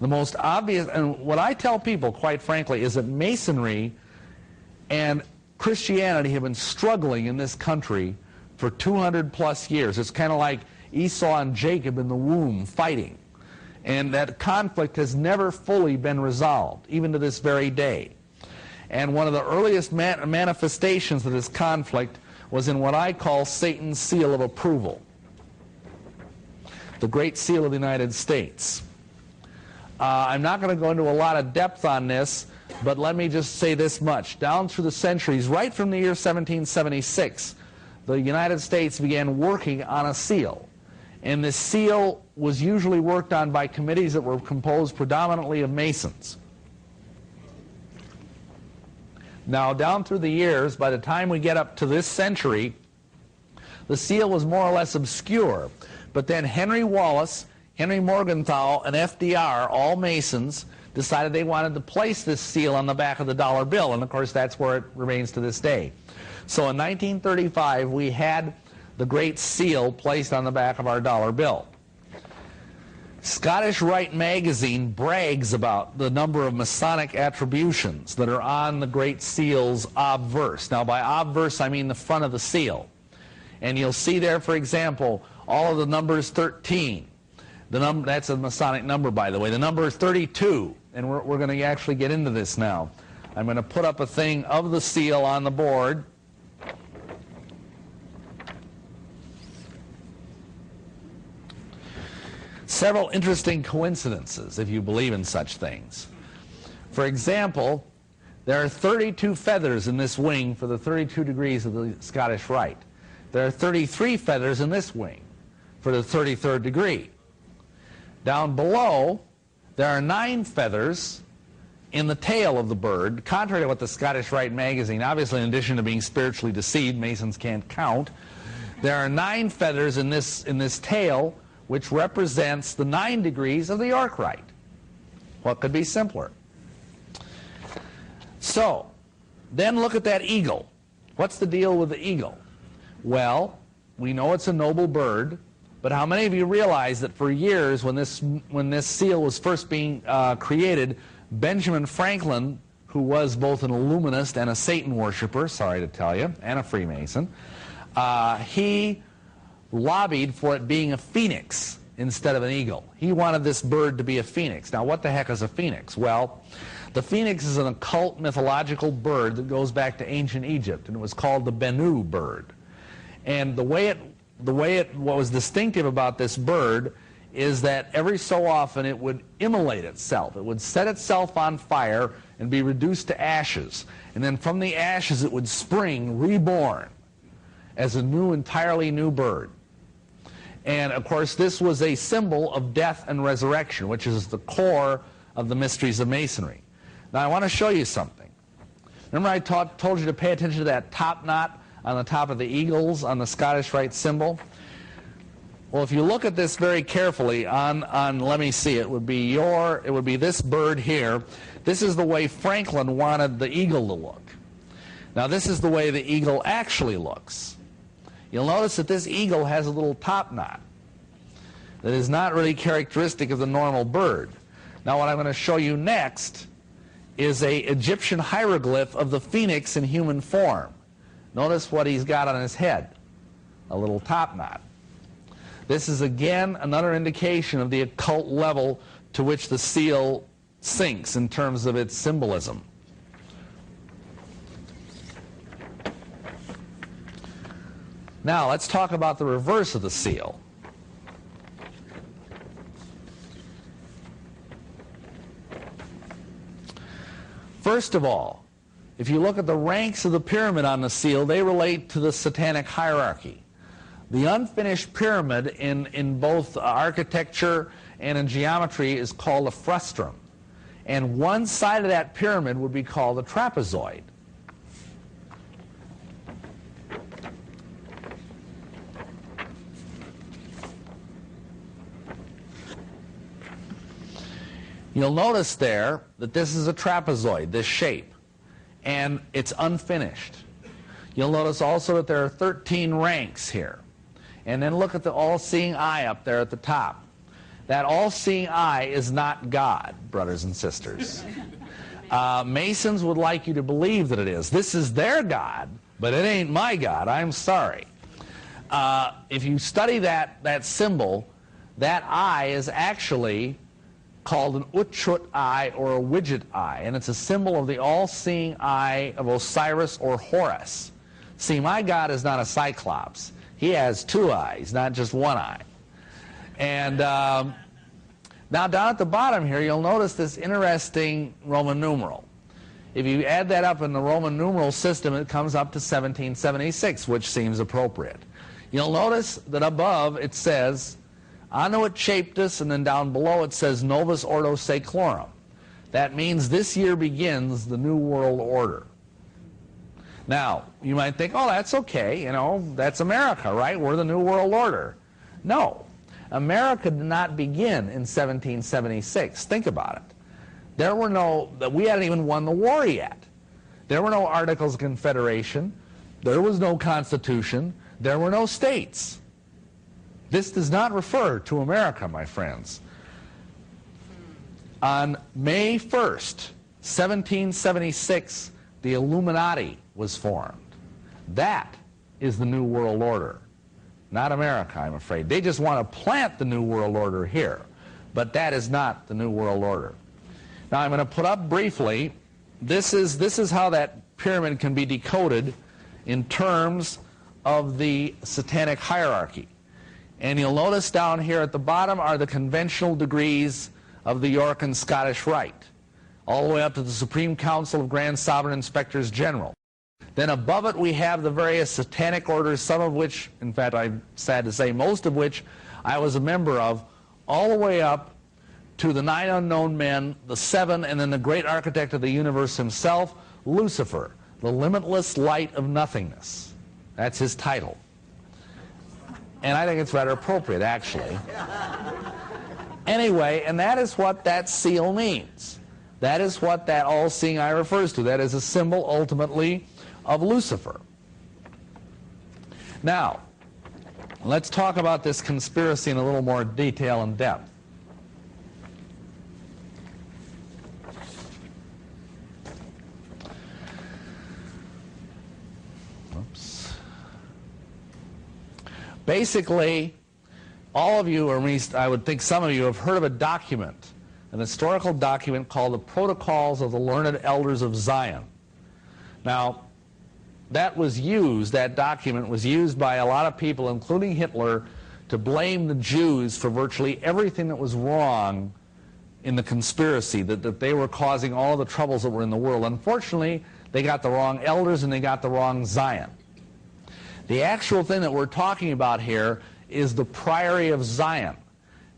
The most obvious, and what I tell people, quite frankly, is that Masonry and Christianity have been struggling in this country for 200 plus years. It's kind of like Esau and Jacob in the womb fighting. And that conflict has never fully been resolved, even to this very day. And one of the earliest manifestations of this conflict was in what I call Satan's seal of approval, the Great Seal of the United States. I'm not going to go into a lot of depth on this, but let me just say this much. Down through the centuries, right from the year 1776, the United States began working on a seal. And this seal was usually worked on by committees that were composed predominantly of Masons. Now, down through the years, by the time we get up to this century, the seal was more or less obscure. But then Henry Wallace, Henry Morgenthau, and FDR, all Masons, decided they wanted to place this seal on the back of the dollar bill. And, of course, that's where it remains to this day. So in 1935, we had the Great Seal placed on the back of our dollar bill. Scottish Rite magazine brags about the number of Masonic attributions that are on the Great Seal's obverse. Now, by obverse, I mean the front of the seal. And you'll see there, for example, all of the numbers 13. That's a Masonic number, by the way. The number is 32, and we're going to actually get into this now. I'm going to put up a thing of the seal on the board. Several interesting coincidences, if you believe in such things. For example, there are 32 feathers in this wing for the 32 degrees of the Scottish Rite. There are 33 feathers in this wing for the 33rd degree. Down below, there are 9 feathers in the tail of the bird, contrary to what the Scottish Rite magazine, obviously in addition to being spiritually deceived, Masons can't count. There are 9 feathers in this tail, which represents the 9 degrees of the York Rite. What could be simpler? So, then look at that eagle. What's the deal with the eagle? Well, we know it's a noble bird, but how many of you realize that for years when this seal was first being created, Benjamin Franklin, who was both an Illuminist and a Satan worshiper, sorry to tell you, and a Freemason, he lobbied for it being a phoenix instead of an eagle. He wanted this bird to be a phoenix. Now, what the heck is a phoenix? Well, the phoenix is an occult mythological bird that goes back to ancient Egypt, and it was called the Bennu bird. And what was distinctive about this bird is that every so often it would immolate itself. It would set itself on fire and be reduced to ashes. And then from the ashes it would spring, reborn, as a entirely new bird. And, of course, this was a symbol of death and resurrection, which is the core of the mysteries of Masonry. Now, I want to show you something. Remember I told you to pay attention to that top knot on the top of the eagles on the Scottish Rite symbol? Well, if you look at this very carefully on let me see, it would be this bird here. This is the way Franklin wanted the eagle to look. Now, this is the way the eagle actually looks. You'll notice that this eagle has a little top knot that is not really characteristic of the normal bird. Now, what I'm going to show you next is an Egyptian hieroglyph of the phoenix in human form. Notice what he's got on his head, a little top knot. This is again another indication of the occult level to which the seal sinks in terms of its symbolism. Now, let's talk about the reverse of the seal. First of all, if you look at the ranks of the pyramid on the seal, they relate to the satanic hierarchy. The unfinished pyramid in both architecture and in geometry is called a frustrum. And one side of that pyramid would be called a trapezoid. You'll notice there that this is a trapezoid, this shape, and it's unfinished. You'll notice also that there are 13 ranks here. And then look at the all-seeing eye up there at the top. That all-seeing eye is not God, brothers and sisters. Masons would like you to believe that it is. This is their God, but it ain't my God. I'm sorry. If you study that symbol, that eye is actually called an Utchut eye or a widget eye, and it's a symbol of the all-seeing eye of Osiris or Horus. See, my God is not a cyclops. He has two eyes, not just one eye. And now down at the bottom here, you'll notice this interesting Roman numeral. If you add that up in the Roman numeral system, it comes up to 1776, which seems appropriate. You'll notice that above it says Annuit Chaptus, and then down below it says Novus Ordo Seclorum. That means this year begins the New World Order. Now, you might think, oh, that's okay, you know, that's America, right? We're the New World Order. No, America did not begin in 1776. Think about it. There were we hadn't even won the war yet. There were no Articles of Confederation. There was no Constitution. There were no states. This does not refer to America, my friends. On May 1st, 1776, the Illuminati was formed. That is the New World Order. Not America, I'm afraid. They just want to plant the New World Order here. But that is not the New World Order. Now I'm going to put up briefly, this is how that pyramid can be decoded in terms of the satanic hierarchy. And you'll notice down here at the bottom are the conventional degrees of the York and Scottish Rite, all the way up to the Supreme Council of Grand Sovereign Inspectors General. Then above it we have the various satanic orders, some of which, in fact I'm sad to say, most of which I was a member of, all the way up to the 9 unknown men, the 7, and then the great architect of the universe himself, Lucifer, the limitless light of nothingness. That's his title. And I think it's rather appropriate, actually. Anyway, and that is what that seal means. That is what that all-seeing eye refers to. That is a symbol, ultimately, of Lucifer. Now, let's talk about this conspiracy in a little more detail and depth. Basically, all of you, or at least I would think some of you, have heard of a document, an historical document called the Protocols of the Learned Elders of Zion. Now, that document was used by a lot of people, including Hitler, to blame the Jews for virtually everything that was wrong in the conspiracy, that they were causing all the troubles that were in the world. Unfortunately, they got the wrong elders and they got the wrong Zion. The actual thing that we're talking about here is the Priory of Zion.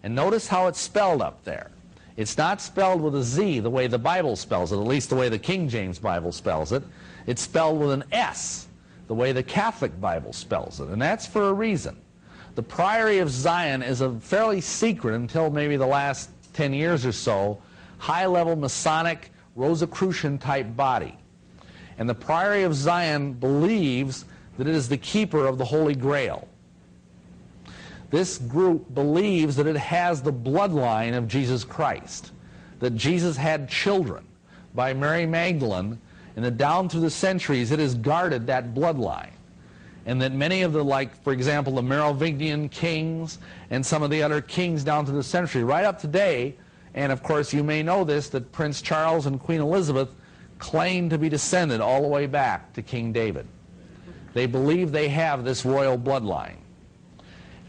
And notice how it's spelled up there. It's not spelled with a Z the way the Bible spells it, at least the way the King James Bible spells it. It's spelled with an S, the way the Catholic Bible spells it. And that's for a reason. The Priory of Zion is a fairly secret, until maybe the last 10 years or so, high-level Masonic Rosicrucian type body. And the Priory of Zion believes that it is the keeper of the Holy Grail. This group believes that it has the bloodline of Jesus Christ, that Jesus had children by Mary Magdalene, and that down through the centuries it has guarded that bloodline. And that many of the, like, for example, the Merovingian kings and some of the other kings down through the century, right up today, and of course you may know this, that Prince Charles and Queen Elizabeth claim to be descended all the way back to King David. They believe they have this royal bloodline.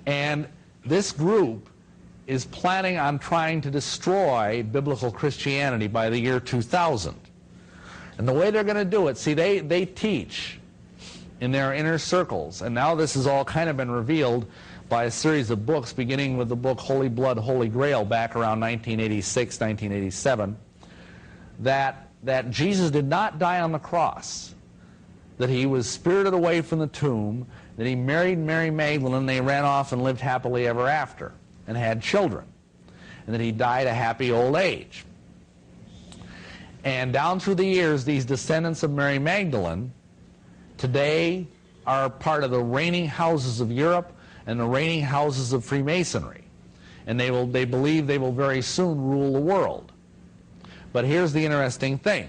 And this group is planning on trying to destroy biblical Christianity by the year 2000. And the way they're going to do it, see, they teach in their inner circles, and now this has all kind of been revealed by a series of books, beginning with the book Holy Blood, Holy Grail back around 1986, 1987, that Jesus did not die on the cross, that he was spirited away from the tomb, that he married Mary Magdalene, and they ran off and lived happily ever after and had children, and that he died a happy old age. And down through the years, these descendants of Mary Magdalene today are part of the reigning houses of Europe and the reigning houses of Freemasonry. And they believe they will very soon rule the world. But here's the interesting thing.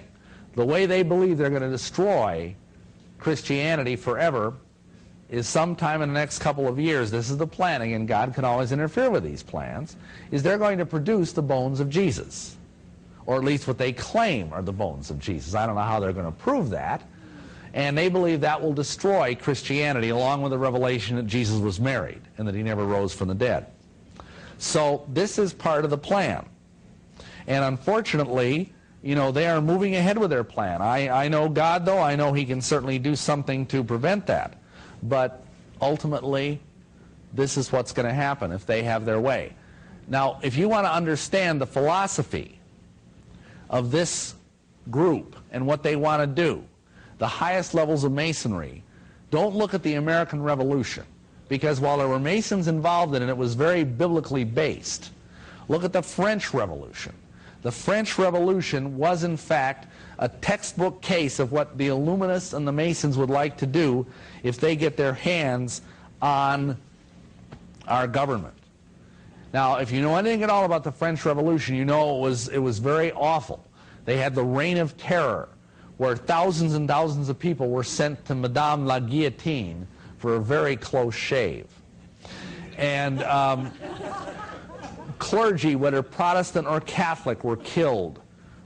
The way they believe they're going to destroy Christianity forever is sometime in the next couple of years, this is the planning, and God can always interfere with these plans, is they're going to produce the bones of Jesus. Or at least what they claim are the bones of Jesus. I don't know how they're going to prove that. And they believe that will destroy Christianity, along with the revelation that Jesus was married and that he never rose from the dead. So this is part of the plan. And unfortunately, you know, they are moving ahead with their plan. I know God, though. I know he can certainly do something to prevent that. But ultimately, this is what's going to happen if they have their way. Now, if you want to understand the philosophy of this group and what they want to do, the highest levels of Masonry, don't look at the American Revolution, because while there were Masons involved in it, it was very biblically based. Look at the French Revolution. The French Revolution was, in fact, a textbook case of what the Illuminists and the Masons would like to do if they get their hands on our government. Now, if you know anything at all about the French Revolution, you know it was very awful. They had the Reign of Terror, where thousands and thousands of people were sent to Madame la Guillotine for a very close shave. And clergy, whether Protestant or Catholic, were killed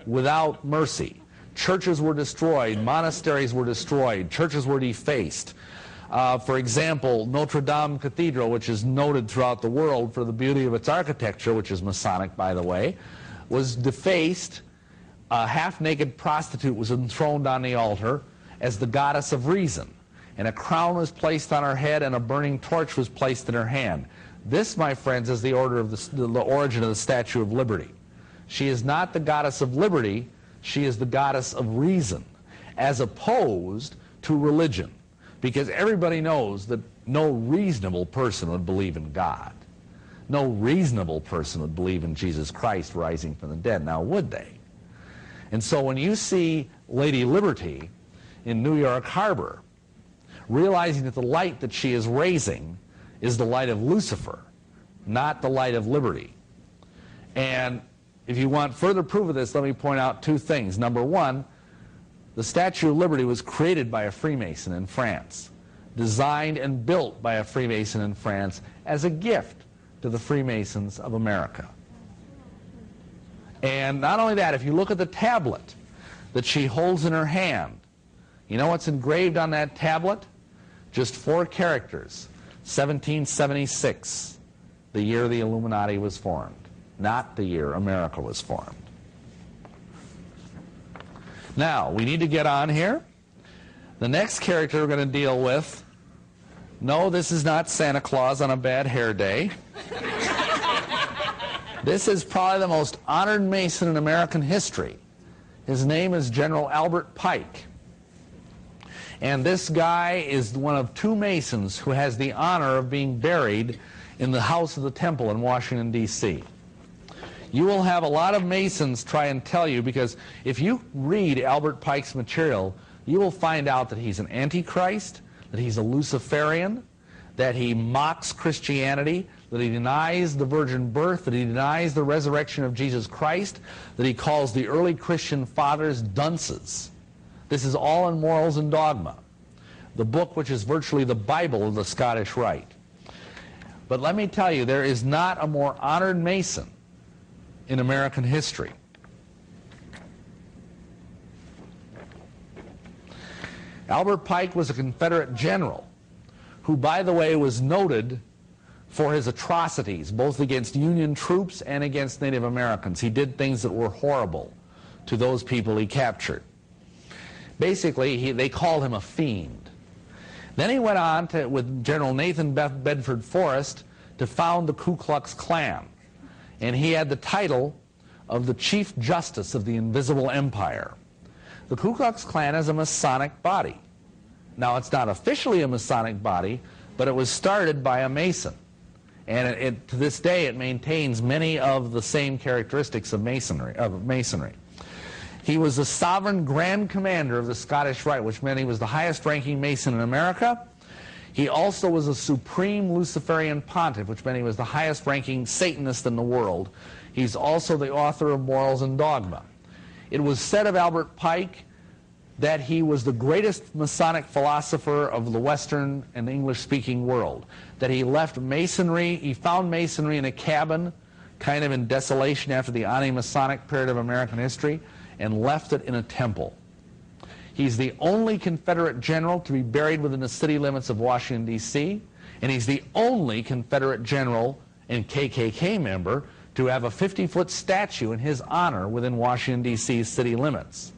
without mercy. Churches were destroyed, monasteries were destroyed, churches were defaced. For example, Notre Dame Cathedral, which is noted throughout the world for the beauty of its architecture, which is Masonic, by the way, was defaced. A half-naked prostitute was enthroned on the altar as the goddess of reason, and a crown was placed on her head and a burning torch was placed in her hand. This, my friends, is the origin of the Statue of Liberty. She is not the goddess of liberty, she is the goddess of reason, as opposed to religion, because everybody knows that no reasonable person would believe in God. No reasonable person would believe in Jesus Christ rising from the dead. Now, would they? And so when you see Lady Liberty in New York Harbor, realizing that the light that she is raising is the light of Lucifer, not the light of liberty. And if you want further proof of this, let me point out two things. Number one, the Statue of Liberty was created by a Freemason in France, designed and built by a Freemason in France as a gift to the Freemasons of America. And not only that, if you look at the tablet that she holds in her hand, you know what's engraved on that tablet? Just 4 characters. 1776, the year the Illuminati was formed, not the year America was formed. Now, we need to get on here. The next character we're going to deal with, no, this is not Santa Claus on a bad hair day. This is probably the most honored Mason in American history. His name is General Albert Pike. And this guy is one of 2 Masons who has the honor of being buried in the House of the Temple in Washington, D.C. You will have a lot of Masons try and tell you, because if you read Albert Pike's material, you will find out that he's an antichrist, that he's a Luciferian, that he mocks Christianity, that he denies the virgin birth, that he denies the resurrection of Jesus Christ, that he calls the early Christian fathers dunces. This is all in Morals and Dogma, the book which is virtually the Bible of the Scottish Rite. But let me tell you, there is not a more honored Mason in American history. Albert Pike was a Confederate general who, by the way, was noted for his atrocities, both against Union troops and against Native Americans. He did things that were horrible to those people he captured. Basically, they called him a fiend. Then he went on to, with General Nathan Bedford Forrest, to found the Ku Klux Klan. And he had the title of the Chief Justice of the Invisible Empire. The Ku Klux Klan is a Masonic body. Now, it's not officially a Masonic body, but it was started by a Mason. And to this day, it maintains many of the same characteristics of Masonry. He was the sovereign Grand Commander of the Scottish Rite, which meant he was the highest-ranking Mason in America. He also was a supreme Luciferian pontiff, which meant he was the highest-ranking Satanist in the world. He's also the author of Morals and Dogma. It was said of Albert Pike that he was the greatest Masonic philosopher of the Western and English-speaking world, that he left Masonry, he found Masonry in a cabin, kind of in desolation after the Ani-Masonic period of American history, and left it in a temple. He's the only Confederate general to be buried within the city limits of Washington, D.C., and he's the only Confederate general and KKK member to have a 50-foot statue in his honor within Washington, D.C.'s city limits.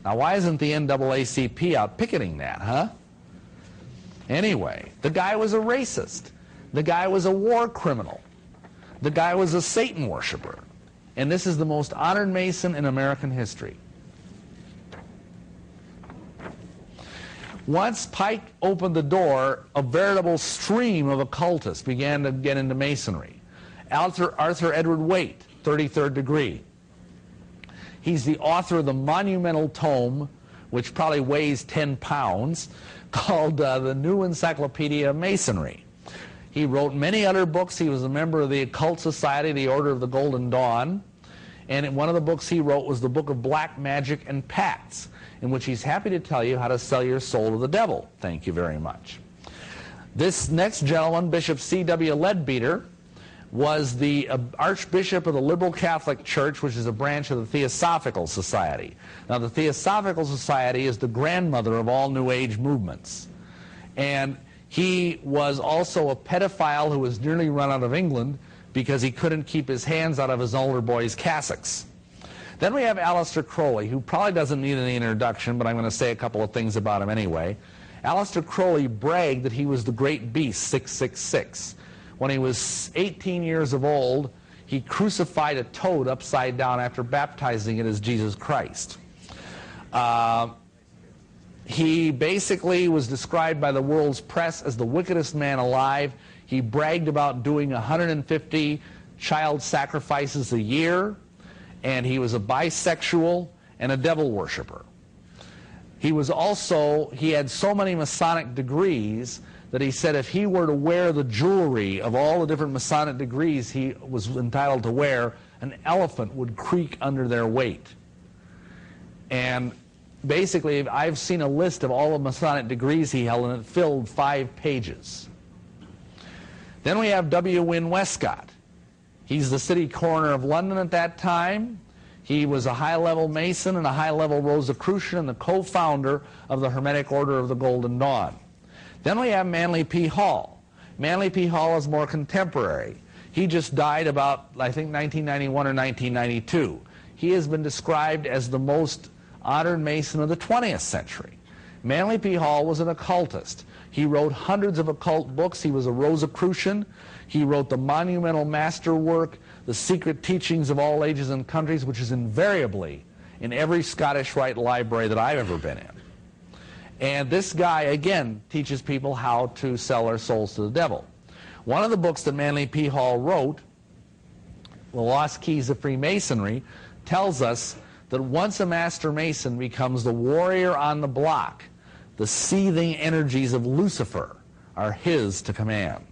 Now, why isn't the NAACP out picketing that, huh? Anyway, the guy was a racist. The guy was a war criminal. The guy was a Satan worshiper. And this is the most honored Mason in American history. Once Pike opened the door, a veritable stream of occultists began to get into Masonry. Arthur Edward Waite, 33rd degree. He's the author of the monumental tome, which probably weighs 10 pounds, called the New Encyclopedia of Masonry. He wrote many other books. He was a member of the Occult Society, the Order of the Golden Dawn. And one of the books he wrote was the Book of Black Magic and Pacts, in which he's happy to tell you how to sell your soul to the devil. Thank you very much. This next gentleman, Bishop C.W. Leadbeater, was the Archbishop of the Liberal Catholic Church, which is a branch of the Theosophical Society. Now, the Theosophical Society is the grandmother of all New Age movements. And he was also a pedophile who was nearly run out of England because he couldn't keep his hands out of his older boys' cassocks. Then we have Aleister Crowley, who probably doesn't need any introduction, but I'm going to say a couple of things about him anyway. Aleister Crowley bragged that he was the great beast, 666. When he was 18 years of old, he crucified a toad upside down after baptizing it as Jesus Christ. He basically was described by the world's press as the wickedest man alive. He bragged about doing 150 child sacrifices a year, and he was a bisexual and a devil worshiper. He had so many Masonic degrees that he said if he were to wear the jewelry of all the different Masonic degrees he was entitled to wear, an elephant would creak under their weight. And basically, I've seen a list of all the Masonic degrees he held, and it filled 5 pages. Then we have W. Wynne Westcott. He's the city coroner of London at that time. He was a high-level Mason and a high-level Rosicrucian and the co-founder of the Hermetic Order of the Golden Dawn. Then we have Manly P. Hall. Manly P. Hall is more contemporary. He just died about, I think, 1991 or 1992. He has been described as the most honored Mason of the 20th century. Manly P. Hall was an occultist. He wrote hundreds of occult books. He was a Rosicrucian. He wrote the monumental masterwork, The Secret Teachings of All Ages and Countries, which is invariably in every Scottish Rite library that I've ever been in. And this guy, again, teaches people how to sell their souls to the devil. One of the books that Manly P. Hall wrote, The Lost Keys of Freemasonry, tells us that once a Master Mason becomes the warrior on the block, the seething energies of Lucifer are his to command.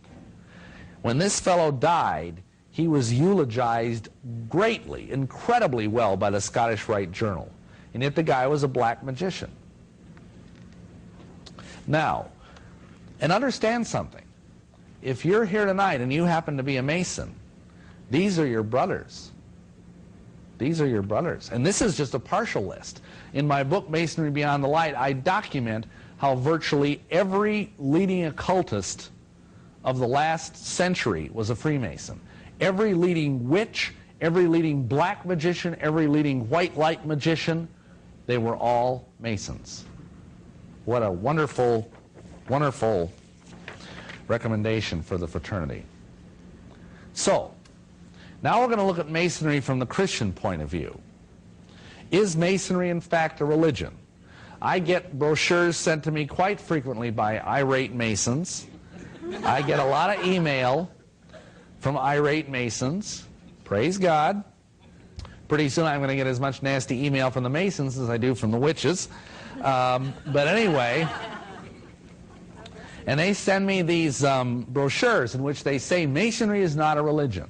When this fellow died, he was eulogized greatly, incredibly well by the Scottish Rite Journal. And yet the guy was a black magician. Now, and understand something. If you're here tonight and you happen to be a Mason, these are your brothers. These are your brothers. And this is just a partial list. In my book, Masonry Beyond the Light, I document how virtually every leading occultist of the last century was a Freemason. Every leading witch, every leading black magician, every leading white light magician, they were all Masons. What a wonderful, wonderful recommendation for the fraternity. So, now we're going to look at Masonry from the Christian point of view. Is Masonry in fact a religion? I get brochures sent to me quite frequently by irate Masons. I get a lot of email from irate Masons. Praise God. Pretty soon I'm going to get as much nasty email from the Masons as I do from the witches. But anyway, and they send me these brochures in which they say Masonry is not a religion.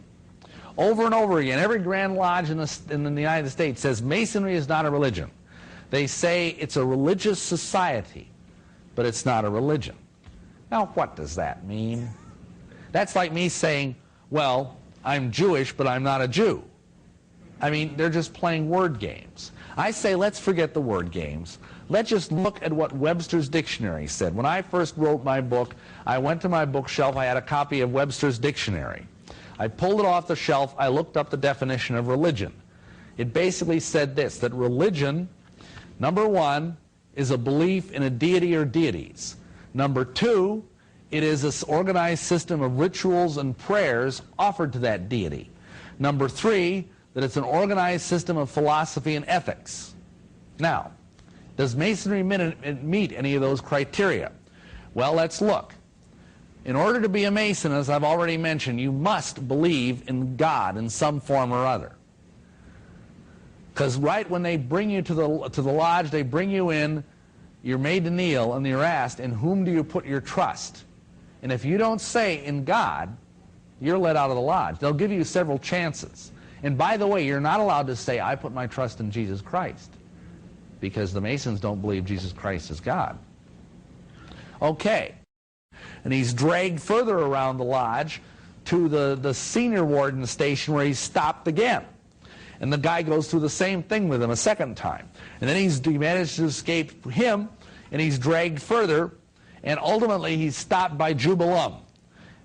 Over and over again, every Grand Lodge in the United States says Masonry is not a religion. They say it's a religious society, but it's not a religion. Now, what does that mean? That's like me saying, well, I'm Jewish, but I'm not a Jew. I mean, they're just playing word games. I say, let's forget the word games. Let's just look at what Webster's Dictionary said. When I first wrote my book, I went to my bookshelf. I had a copy of Webster's Dictionary. I pulled it off the shelf. I looked up the definition of religion. It basically said this, that religion, number one, is a belief in a deity or deities. Number two, it is an organized system of rituals and prayers offered to that deity. Number three, that it's an organized system of philosophy and ethics. Now, does Masonry meet any of those criteria? Well, let's look. In order to be a Mason, as I've already mentioned, you must believe in God in some form or other. Because right when they bring you to the lodge, they bring you in, you're made to kneel, and you're asked, in whom do you put your trust? And if you don't say in God, you're let out of the lodge. They'll give you several chances. And by the way, you're not allowed to say, I put my trust in Jesus Christ, because the Masons don't believe Jesus Christ is God. Okay. And he's dragged further around the lodge to the senior warden station, where he's stopped again. And the guy goes through the same thing with him a second time. And then he manages to escape him, and he's dragged further, and ultimately he's stopped by Jubilum.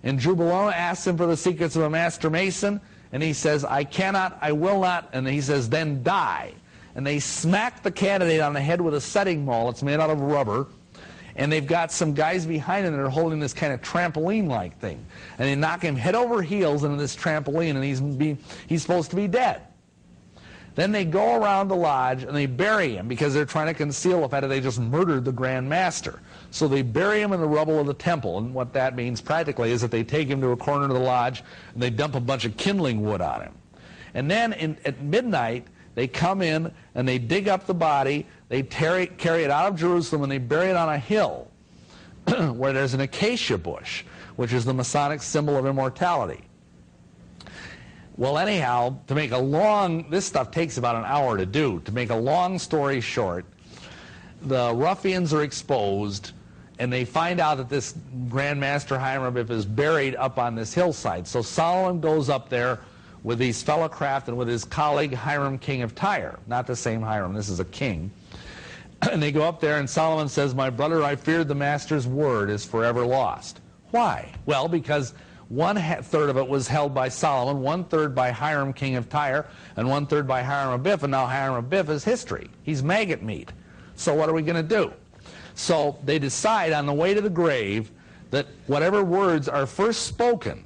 And Jubilum asks him for the secrets of a master mason, and he says, I cannot, I will not, and he says, then die. And they smack the candidate on the head with a setting maul. It's made out of rubber. And they've got some guys behind him that are holding this kind of trampoline-like thing. And they knock him head over heels into this trampoline, and he's supposed to be dead. Then they go around the lodge, and they bury him, because they're trying to conceal the fact that they just murdered the Grand Master. So they bury him in the rubble of the temple, and what that means practically is that they take him to a corner of the lodge, and they dump a bunch of kindling wood on him. And then at midnight, they come in, and they dig up the body, they carry it out of Jerusalem, and they bury it on a hill where there's an acacia bush, which is the Masonic symbol of immortality. Well, anyhow, this stuff takes about an hour to do. To make a long story short, the ruffians are exposed, and they find out that this Grand Master Hiram Abiff is buried up on this hillside. So Solomon goes up there with his fellow craft and with his colleague Hiram, king of Tyre. Not the same Hiram, this is a king. And they go up there, and Solomon says, my brother, I feared the master's word is forever lost. Why? Well, because 1/3 of it was held by Solomon, 1/3 by Hiram, king of Tyre, and 1/3 by Hiram Abiff, and now Hiram Abiff is history. He's maggot meat. So what are we going to do? So they decide on the way to the grave that whatever words are first spoken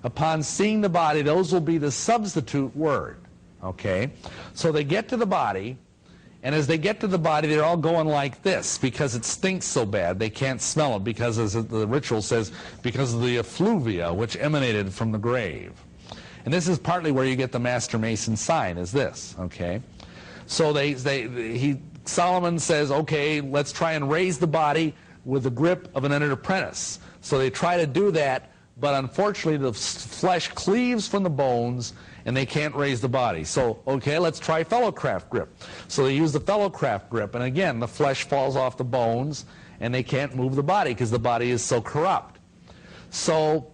upon seeing the body, those will be the substitute word. Okay? So they get to the body, and as they get to the body, they're all going like this, because it stinks so bad they can't smell it, because, as the ritual says, because of the effluvia which emanated from the grave. And this is partly where you get the Master Mason sign, is this. Okay? So Solomon says, okay, let's try and raise the body with the grip of an entered apprentice. So they try to do that, but unfortunately the flesh cleaves from the bones, and they can't raise the body. So, okay, let's try fellowcraft grip. So they use the fellowcraft grip, and again, the flesh falls off the bones, and they can't move the body because the body is so corrupt. So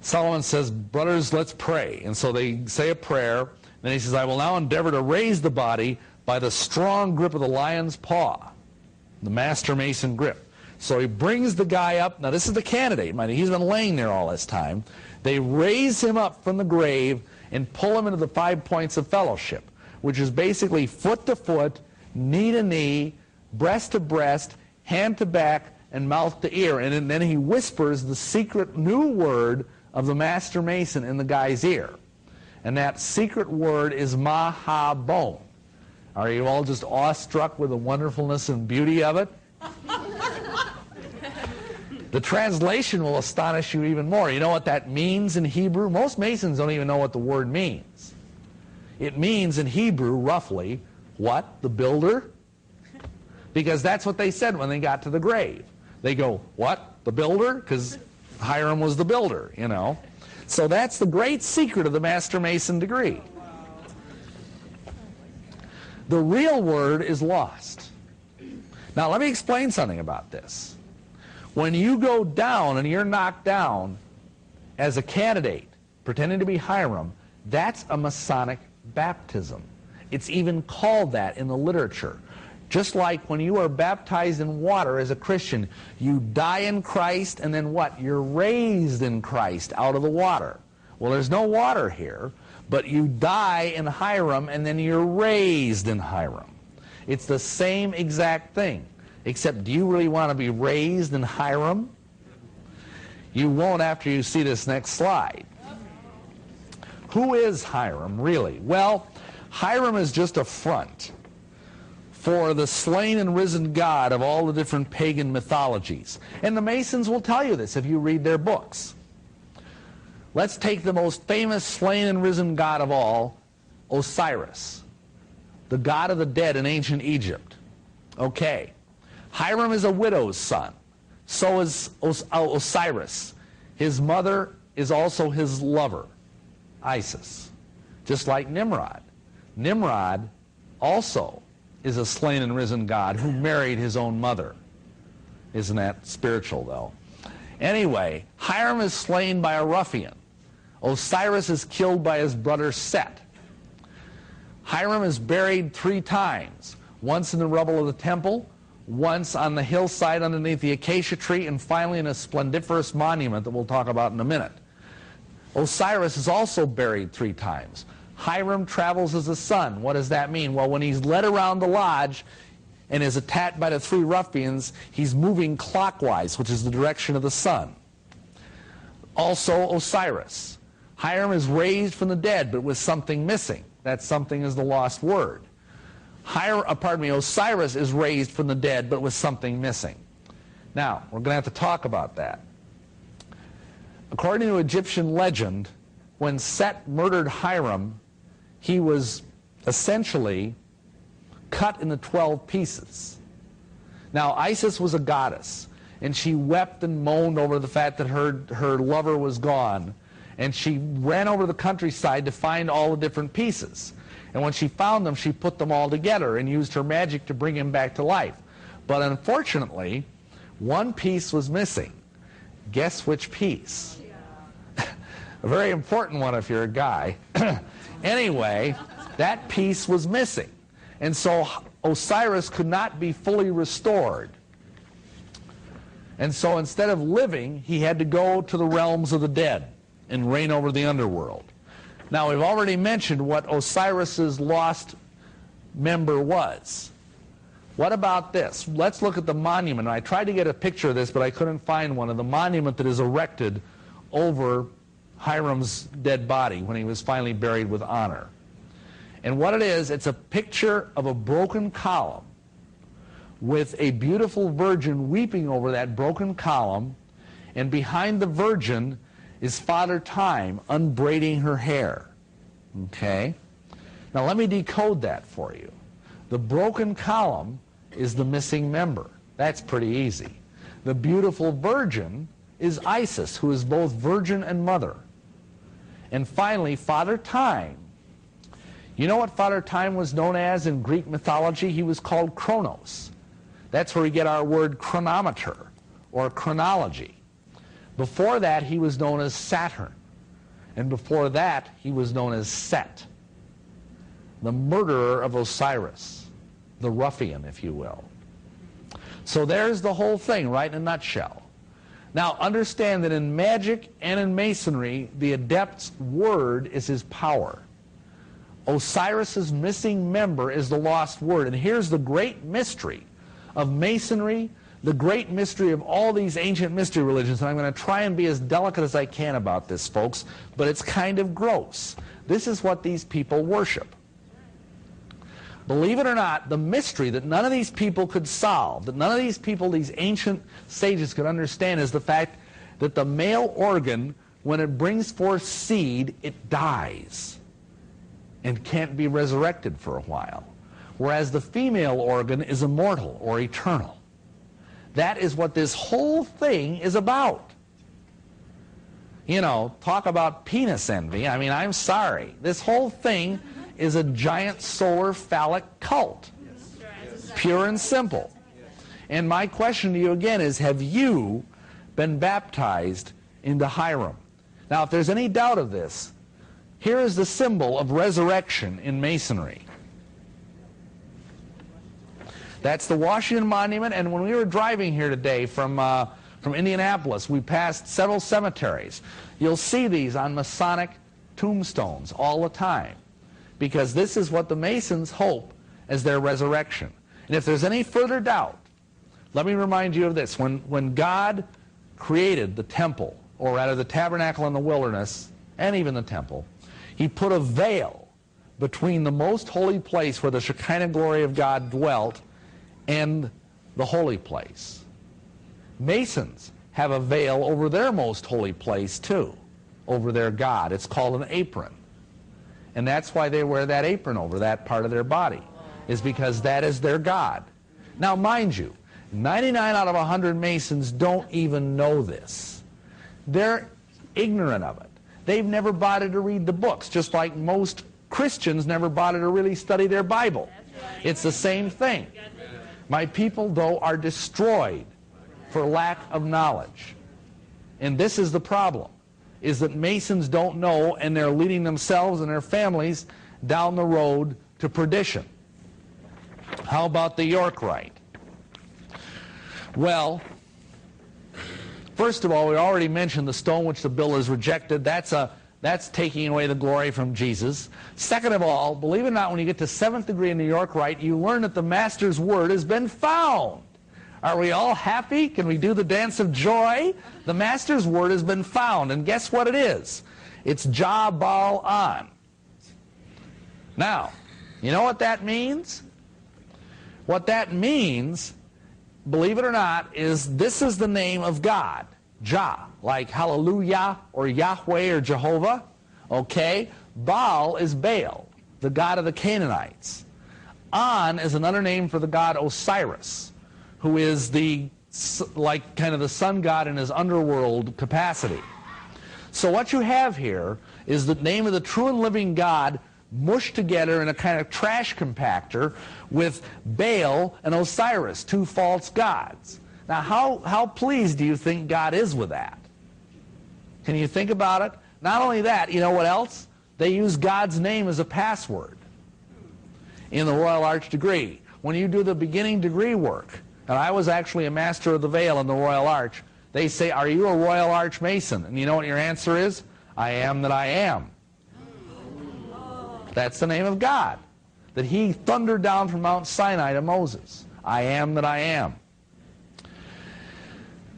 Solomon says, brothers, let's pray. And so they say a prayer, and he says, I will now endeavor to raise the body by the strong grip of the lion's paw, the Master Mason grip. So he brings the guy up. Now, this is the candidate. He's been laying there all this time. They raise him up from the grave and pull him into the 5 points of fellowship, which is basically foot to foot, knee to knee, breast to breast, hand to back and mouth to ear, and then he whispers the secret new word of the master mason in the guy's ear. And that secret word is Mahabone. Are you all just awestruck with the wonderfulness and beauty of it? The translation will astonish you even more. You know what that means in Hebrew? Most Masons don't even know what the word means. It means in Hebrew, roughly, what? The builder? Because that's what they said when they got to the grave. They go, what? The builder? Because Hiram was the builder, you know. So that's the great secret of the Master Mason degree. The real word is lost. Now let me explain something about this. When you go down and you're knocked down as a candidate, pretending to be Hiram, that's a Masonic baptism. It's even called that in the literature. Just like when you are baptized in water as a Christian, you die in Christ and then what? You're raised in Christ out of the water. Well, there's no water here, but you die in Hiram and then you're raised in Hiram. It's the same exact thing, except do you really want to be raised in Hiram? You won't after you see this next slide. Who is Hiram, really? Well, Hiram is just a front for the slain and risen God of all the different pagan mythologies. And the Masons will tell you this if you read their books. Let's take the most famous slain and risen God of all, Osiris, the god of the dead in ancient Egypt. Okay. Hiram is a widow's son. So is Osiris. His mother is also his lover, Isis, just like Nimrod. Nimrod also is a slain and risen God who married his own mother. Isn't that spiritual, though? Anyway, Hiram is slain by a ruffian. Osiris is killed by his brother Set. Hiram is buried 3 times, once in the rubble of the temple, once on the hillside underneath the acacia tree, and finally in a splendiferous monument that we'll talk about in a minute. Osiris is also buried 3 times. Hiram travels as a son. What does that mean? Well, when he's led around the lodge and is attacked by the 3 ruffians, he's moving clockwise, which is the direction of the sun. Also Osiris. Hiram is raised from the dead, but with something missing. That something is the lost word. Osiris is raised from the dead, but with something missing. Now, we're going to have to talk about that. According to Egyptian legend, when Set murdered Hiram, he was essentially cut into 12 pieces. Now, Isis was a goddess, and she wept and moaned over the fact that her lover was gone, and she ran over the countryside to find all the different pieces. And when she found them, she put them all together and used her magic to bring him back to life. But unfortunately, one piece was missing. Guess which piece? A very important one if you're a guy. Anyway, that piece was missing. And so Osiris could not be fully restored. And so instead of living, he had to go to the realms of the dead and reign over the underworld. Now, we've already mentioned what Osiris's lost member was. What about this? Let's look at the monument. I tried to get a picture of this, but I couldn't find one, of the monument that is erected over Hiram's dead body when he was finally buried with honor. And what it is, it's a picture of a broken column with a beautiful virgin weeping over that broken column, and behind the virgin is Father Time unbraiding her hair. Okay? Now let me decode that for you. The broken column is the missing member. That's pretty easy. The beautiful virgin is Isis, who is both virgin and mother. And finally, Father Time. You know what Father Time was known as in Greek mythology? He was called Kronos. That's where we get our word chronometer or chronology. Before that, he was known as Saturn. And before that, he was known as Set, the murderer of Osiris, the ruffian, if you will. So there's the whole thing, right in a nutshell. Now, understand that in magic and in masonry, the adept's word is his power. Osiris's missing member is the lost word. And here's the great mystery of masonry, the great mystery of all these ancient mystery religions, and I'm going to try and be as delicate as I can about this, folks, but it's kind of gross. This is what these people worship. Believe it or not, the mystery that none of these people could solve, that none of these people, these ancient sages, could understand, is the fact that the male organ, when it brings forth seed, it dies and can't be resurrected for a while, whereas the female organ is immortal or eternal. That is what this whole thing is about. You know, talk about penis envy. I mean, I'm sorry. This whole thing is a giant solar phallic cult. Pure and simple. And my question to you again is, have you been baptized into Hiram? Now, if there's any doubt of this, here is the symbol of resurrection in Masonry. That's the Washington Monument, and when we were driving here today from Indianapolis, we passed several cemeteries. You'll see these on Masonic tombstones all the time, because this is what the Masons hope as their resurrection. And if there's any further doubt, let me remind you of this. When God created the temple, or rather the tabernacle in the wilderness, and even the temple, he put a veil between the most holy place where the Shekinah glory of God dwelt and the holy place. Masons have a veil over their most holy place too, over their God. It's called an apron. And that's why they wear that apron over that part of their body, is because that is their God. Now, mind you, 99 out of 100 Masons don't even know this. They're ignorant of it. They've never bothered to read the books, just like most Christians never bothered to really study their Bible. It's the same thing. My people, though, are destroyed for lack of knowledge. And this is the problem, is that Masons don't know, and they're leading themselves and their families down the road to perdition. How about the York Rite? Well, first of all, we already mentioned the stone which the builders rejected. That's taking away the glory from Jesus. Second of all, believe it or not, when you get to 7th degree in the York Rite, you learn that the Master's word has been found. Are we all happy? Can we do the dance of joy? The Master's word has been found, and guess what it is? It's Jah Baal An. Now, you know what that means? What that means, believe it or not, is this is the name of God. Jah, like hallelujah or Yahweh or Jehovah, okay? Baal is Baal, the god of the Canaanites. An is another name for the god Osiris, who is like kind of the sun god in his underworld capacity. So what you have here is the name of the true and living God mushed together in a kind of trash compactor with Baal and Osiris, two false gods. Now, how pleased do you think God is with that? Can you think about it? Not only that, you know what else? They use God's name as a password in the Royal Arch degree. When you do the beginning degree work, and I was actually a Master of the Veil in the Royal Arch, they say, are you a Royal Arch Mason? And you know what your answer is? I am that I am. That's the name of God that he thundered down from Mount Sinai to Moses. I am that I am.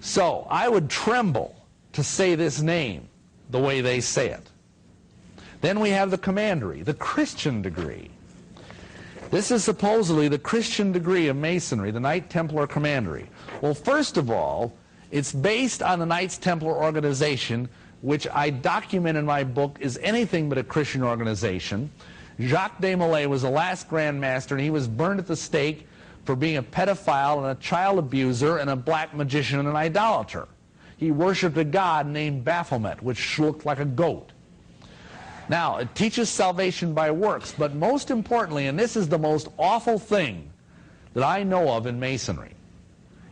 So I would tremble to say this name the way they say it. Then we have the commandery, the Christian degree. This is supposedly the Christian degree of Masonry, the Knight Templar commandery. Well, first of all, it's based on the Knights Templar organization, which I document in my book is anything but a Christian organization. Jacques de Molay was the last Grand Master, and he was burned at the stake for being a pedophile and a child abuser and a black magician and an idolater. He worshipped a god named Baphomet, which looked like a goat. Now, it teaches salvation by works, but most importantly, and this is the most awful thing that I know of in Masonry,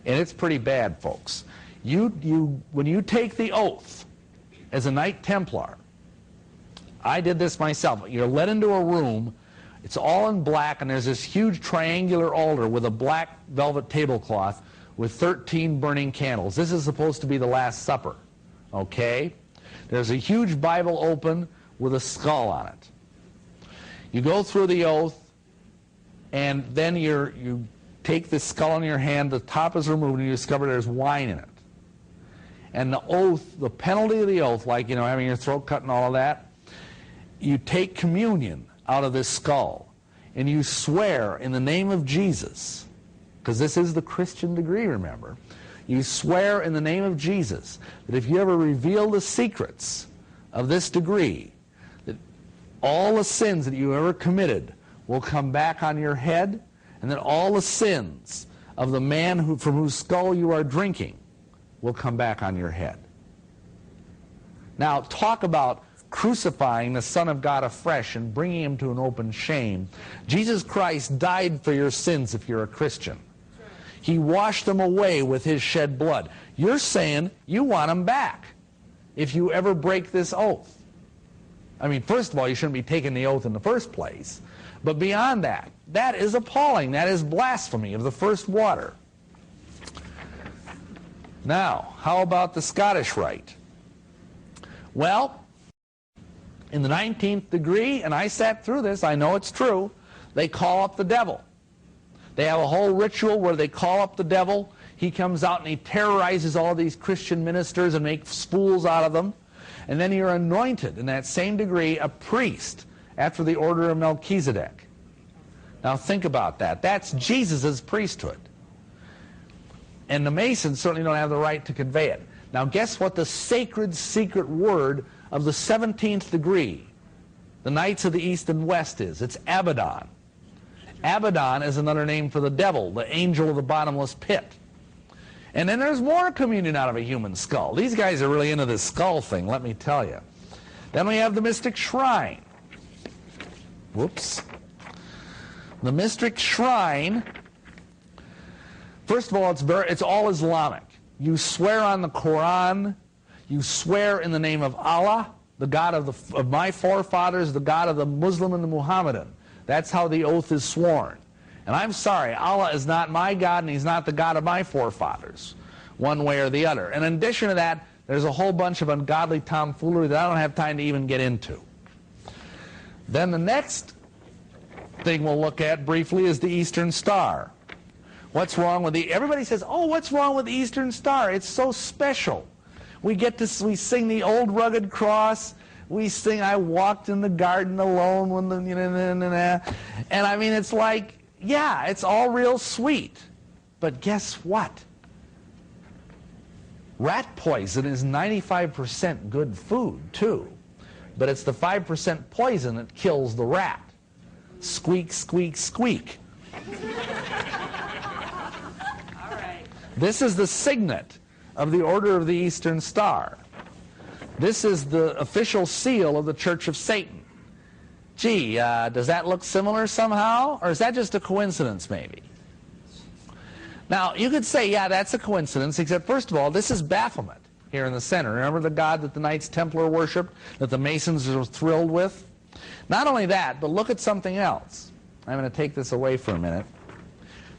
and it's pretty bad, folks. When you take the oath as a Knight Templar, I did this myself. You're led into a room. It's all in black, and there's this huge triangular altar with a black velvet tablecloth with 13 burning candles. This is supposed to be the Last Supper, okay? There's a huge Bible open with a skull on it. You go through the oath, and then you take this skull in your hand, the top is removed, and you discover there's wine in it. And the oath, the penalty of the oath, like, you know, having your throat cut and all of that, you take communion out of this skull, and you swear in the name of Jesus, because this is the Christian degree, remember. You swear in the name of Jesus that if you ever reveal the secrets of this degree, that all the sins that you ever committed will come back on your head, and that all the sins of the man from whose skull you are drinking will come back on your head. Now, talk about crucifying the Son of God afresh and bringing him to an open shame. Jesus Christ died for your sins if you're a Christian. He washed them away with his shed blood. You're saying you want him back if you ever break this oath. I mean, first of all, you shouldn't be taking the oath in the first place. But beyond that, that is appalling. That is blasphemy of the first water. Now, how about the Scottish Rite? Well, in the 19th degree, and I sat through this, I know it's true, they call up the devil. They have a whole ritual where they call up the devil. He comes out and he terrorizes all these Christian ministers and makes fools out of them. And then you're anointed in that same degree a priest after the order of Melchizedek. Now think about that. That's Jesus' priesthood. And the Masons certainly don't have the right to convey it. Now guess what the sacred secret word of the 17th degree, the Knights of the East and West, is? It's Abaddon. Abaddon is another name for the devil, the angel of the bottomless pit. And then there's more communion out of a human skull. These guys are really into this skull thing, let me tell you. Then we have the mystic shrine. Whoops. The mystic shrine, first of all, it's all Islamic. You swear on the Quran, you swear in the name of Allah, the God of my forefathers, the God of the Muslim and the Muhammadan. That's how the oath is sworn. And I'm sorry, Allah is not my God and he's not the God of my forefathers, one way or the other. And in addition to that, there's a whole bunch of ungodly tomfoolery that I don't have time to even get into. Then the next thing we'll look at briefly is the Eastern Star. What's wrong with everybody says, oh, what's wrong with the Eastern Star? It's so special. We sing the old rugged cross. We sing, I walked in the garden alone when the, and I mean, it's like, yeah, it's all real sweet. But guess what? Rat poison is 95% good food, too. But it's the 5% poison that kills the rat. Squeak, squeak, squeak. All right. This is the signet of the Order of the Eastern Star. This is the official seal of the Church of Satan. Gee, does that look similar somehow? Or is that just a coincidence, maybe? Now, you could say, yeah, that's a coincidence, except first of all, this is Baphomet here in the center. Remember the god that the Knights Templar worshipped, that the Masons are thrilled with? Not only that, but look at something else. I'm going to take this away for a minute.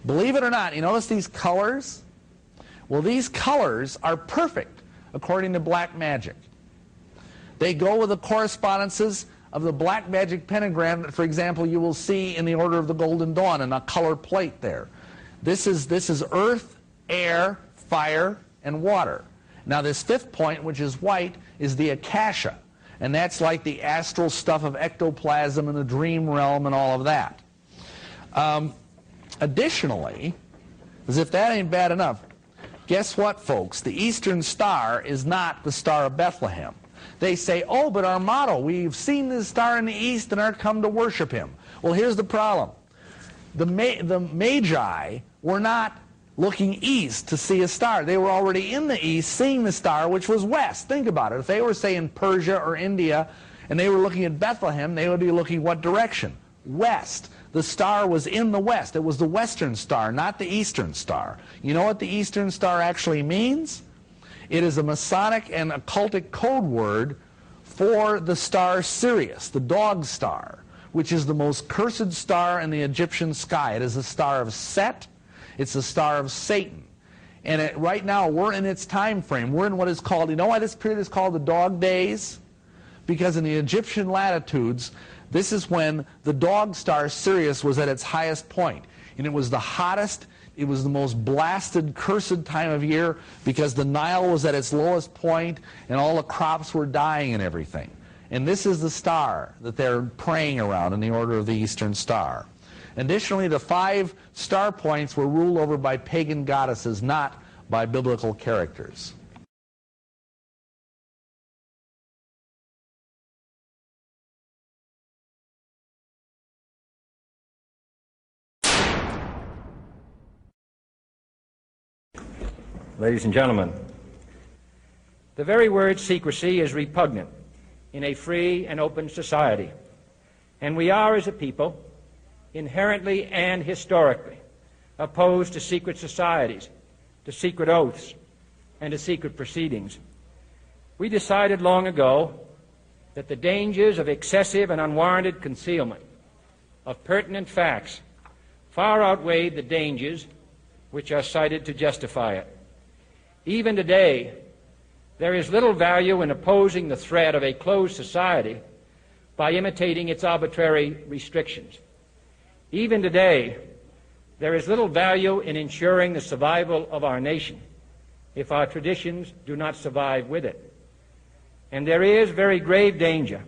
Believe it or not, you notice these colors? Well, these colors are perfect according to black magic. They go with the correspondences of the black magic pentagram that, for example, you will see in the Order of the Golden Dawn in a color plate there. This is earth, air, fire, and water. Now this fifth point, which is white, is the akasha. And that's like the astral stuff of ectoplasm and the dream realm and all of that. Additionally, as if that ain't bad enough, guess what, folks? The Eastern Star is not the Star of Bethlehem. They say, oh, but our motto, we've seen the star in the east and are come to worship him. Well, here's the problem. The Magi were not looking east to see a star. They were already in the east seeing the star, which was west. Think about it. If they were, say, in Persia or India and they were looking at Bethlehem, they would be looking what direction? West. The star was in the west. It was the western star, not the eastern star. You know what the eastern star actually means? It is a Masonic and occultic code word for the star Sirius, the dog star, which is the most cursed star in the Egyptian sky. It is the star of Set. It's the star of Satan. And right now, we're in its time frame. We're in what is called, you know why this period is called the dog days? Because in the Egyptian latitudes, this is when the dog star Sirius was at its highest point. And it was the hottest It was the most blasted, cursed time of year because the Nile was at its lowest point and all the crops were dying and everything. And this is the star that they're praying around in the order of the Eastern Star. Additionally, the 5 star points were ruled over by pagan goddesses, not by biblical characters. Ladies and gentlemen, the very word secrecy is repugnant in a free and open society, and we are, as a people, inherently and historically opposed to secret societies, to secret oaths, and to secret proceedings. We decided long ago that the dangers of excessive and unwarranted concealment of pertinent facts far outweighed the dangers which are cited to justify it. Even today, there is little value in opposing the threat of a closed society by imitating its arbitrary restrictions. Even today, there is little value in ensuring the survival of our nation if our traditions do not survive with it. And there is very grave danger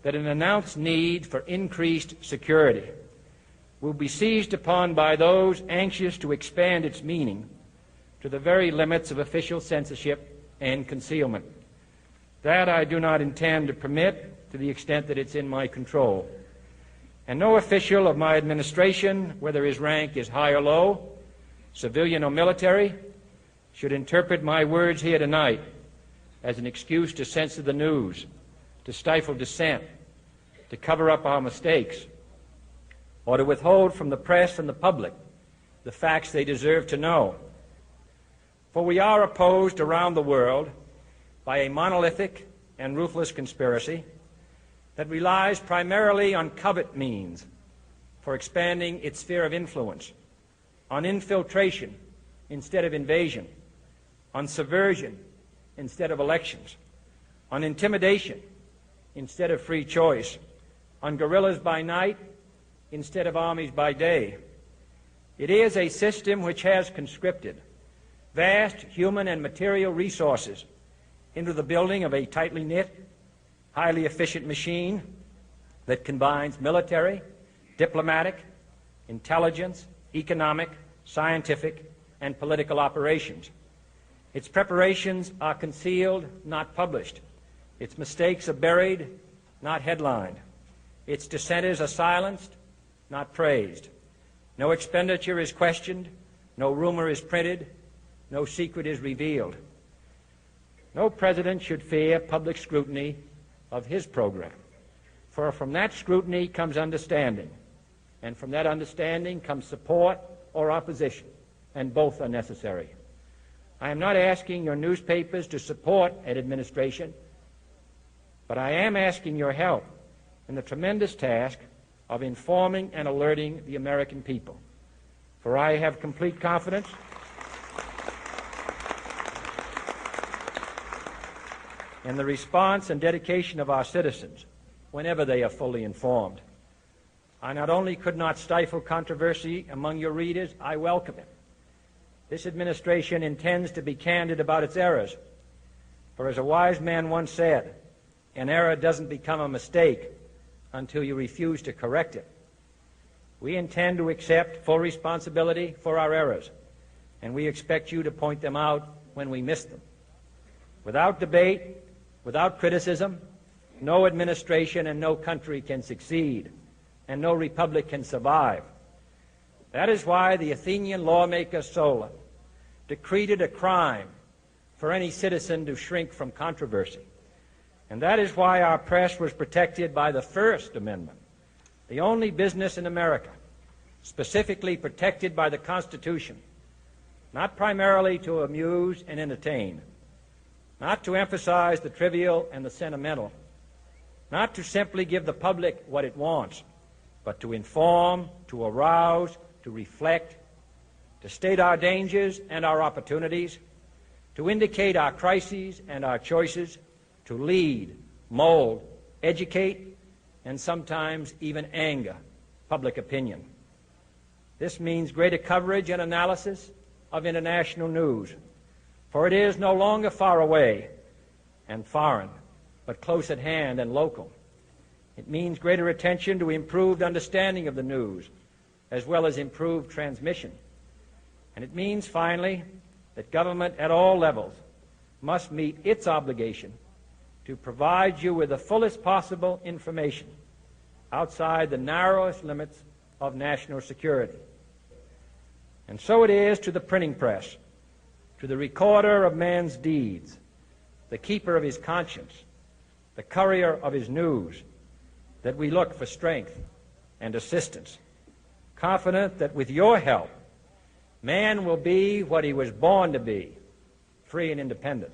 that an announced need for increased security will be seized upon by those anxious to expand its meaning to the very limits of official censorship and concealment. That I do not intend to permit to the extent that it's in my control. And no official of my administration, whether his rank is high or low, civilian or military, should interpret my words here tonight as an excuse to censor the news, to stifle dissent, to cover up our mistakes, or to withhold from the press and the public the facts they deserve to know. For we are opposed around the world by a monolithic and ruthless conspiracy that relies primarily on covert means for expanding its sphere of influence, on infiltration instead of invasion, on subversion instead of elections, on intimidation instead of free choice, on guerrillas by night instead of armies by day. It is a system which has conscripted vast human and material resources into the building of a tightly knit, highly efficient machine that combines military, diplomatic, intelligence, economic, scientific, and political operations. Its preparations are concealed, not published. Its mistakes are buried, not headlined. Its dissenters are silenced, not praised. No expenditure is questioned, no rumor is printed, no secret is revealed. No president should fear public scrutiny of his program, for from that scrutiny comes understanding, and from that understanding comes support or opposition, and both are necessary. I am not asking your newspapers to support an administration, but I am asking your help in the tremendous task of informing and alerting the American people. For I have complete confidence in the response and dedication of our citizens whenever they are fully informed. I not only could not stifle controversy among your readers, I welcome it. This administration intends to be candid about its errors. For as a wise man once said, an error doesn't become a mistake until you refuse to correct it. We intend to accept full responsibility for our errors, and we expect you to point them out when we miss them. Without debate, without criticism, no administration and no country can succeed, and no republic can survive. That is why the Athenian lawmaker Solon decreed it a crime for any citizen to shrink from controversy. And that is why our press was protected by the First Amendment, the only business in America specifically protected by the Constitution, not primarily to amuse and entertain, not to emphasize the trivial and the sentimental, not to simply give the public what it wants, but to inform, to arouse, to reflect, to state our dangers and our opportunities, to indicate our crises and our choices, to lead, mold, educate, and sometimes even anger public opinion. This means greater coverage and analysis of international news, for it is no longer far away and foreign, but close at hand and local. It means greater attention to improved understanding of the news, as well as improved transmission. And it means, finally, that government at all levels must meet its obligation to provide you with the fullest possible information outside the narrowest limits of national security. And so it is to the printing press, to the recorder of man's deeds, the keeper of his conscience, the courier of his news, that we look for strength and assistance, confident that with your help, man will be what he was born to be, free and independent.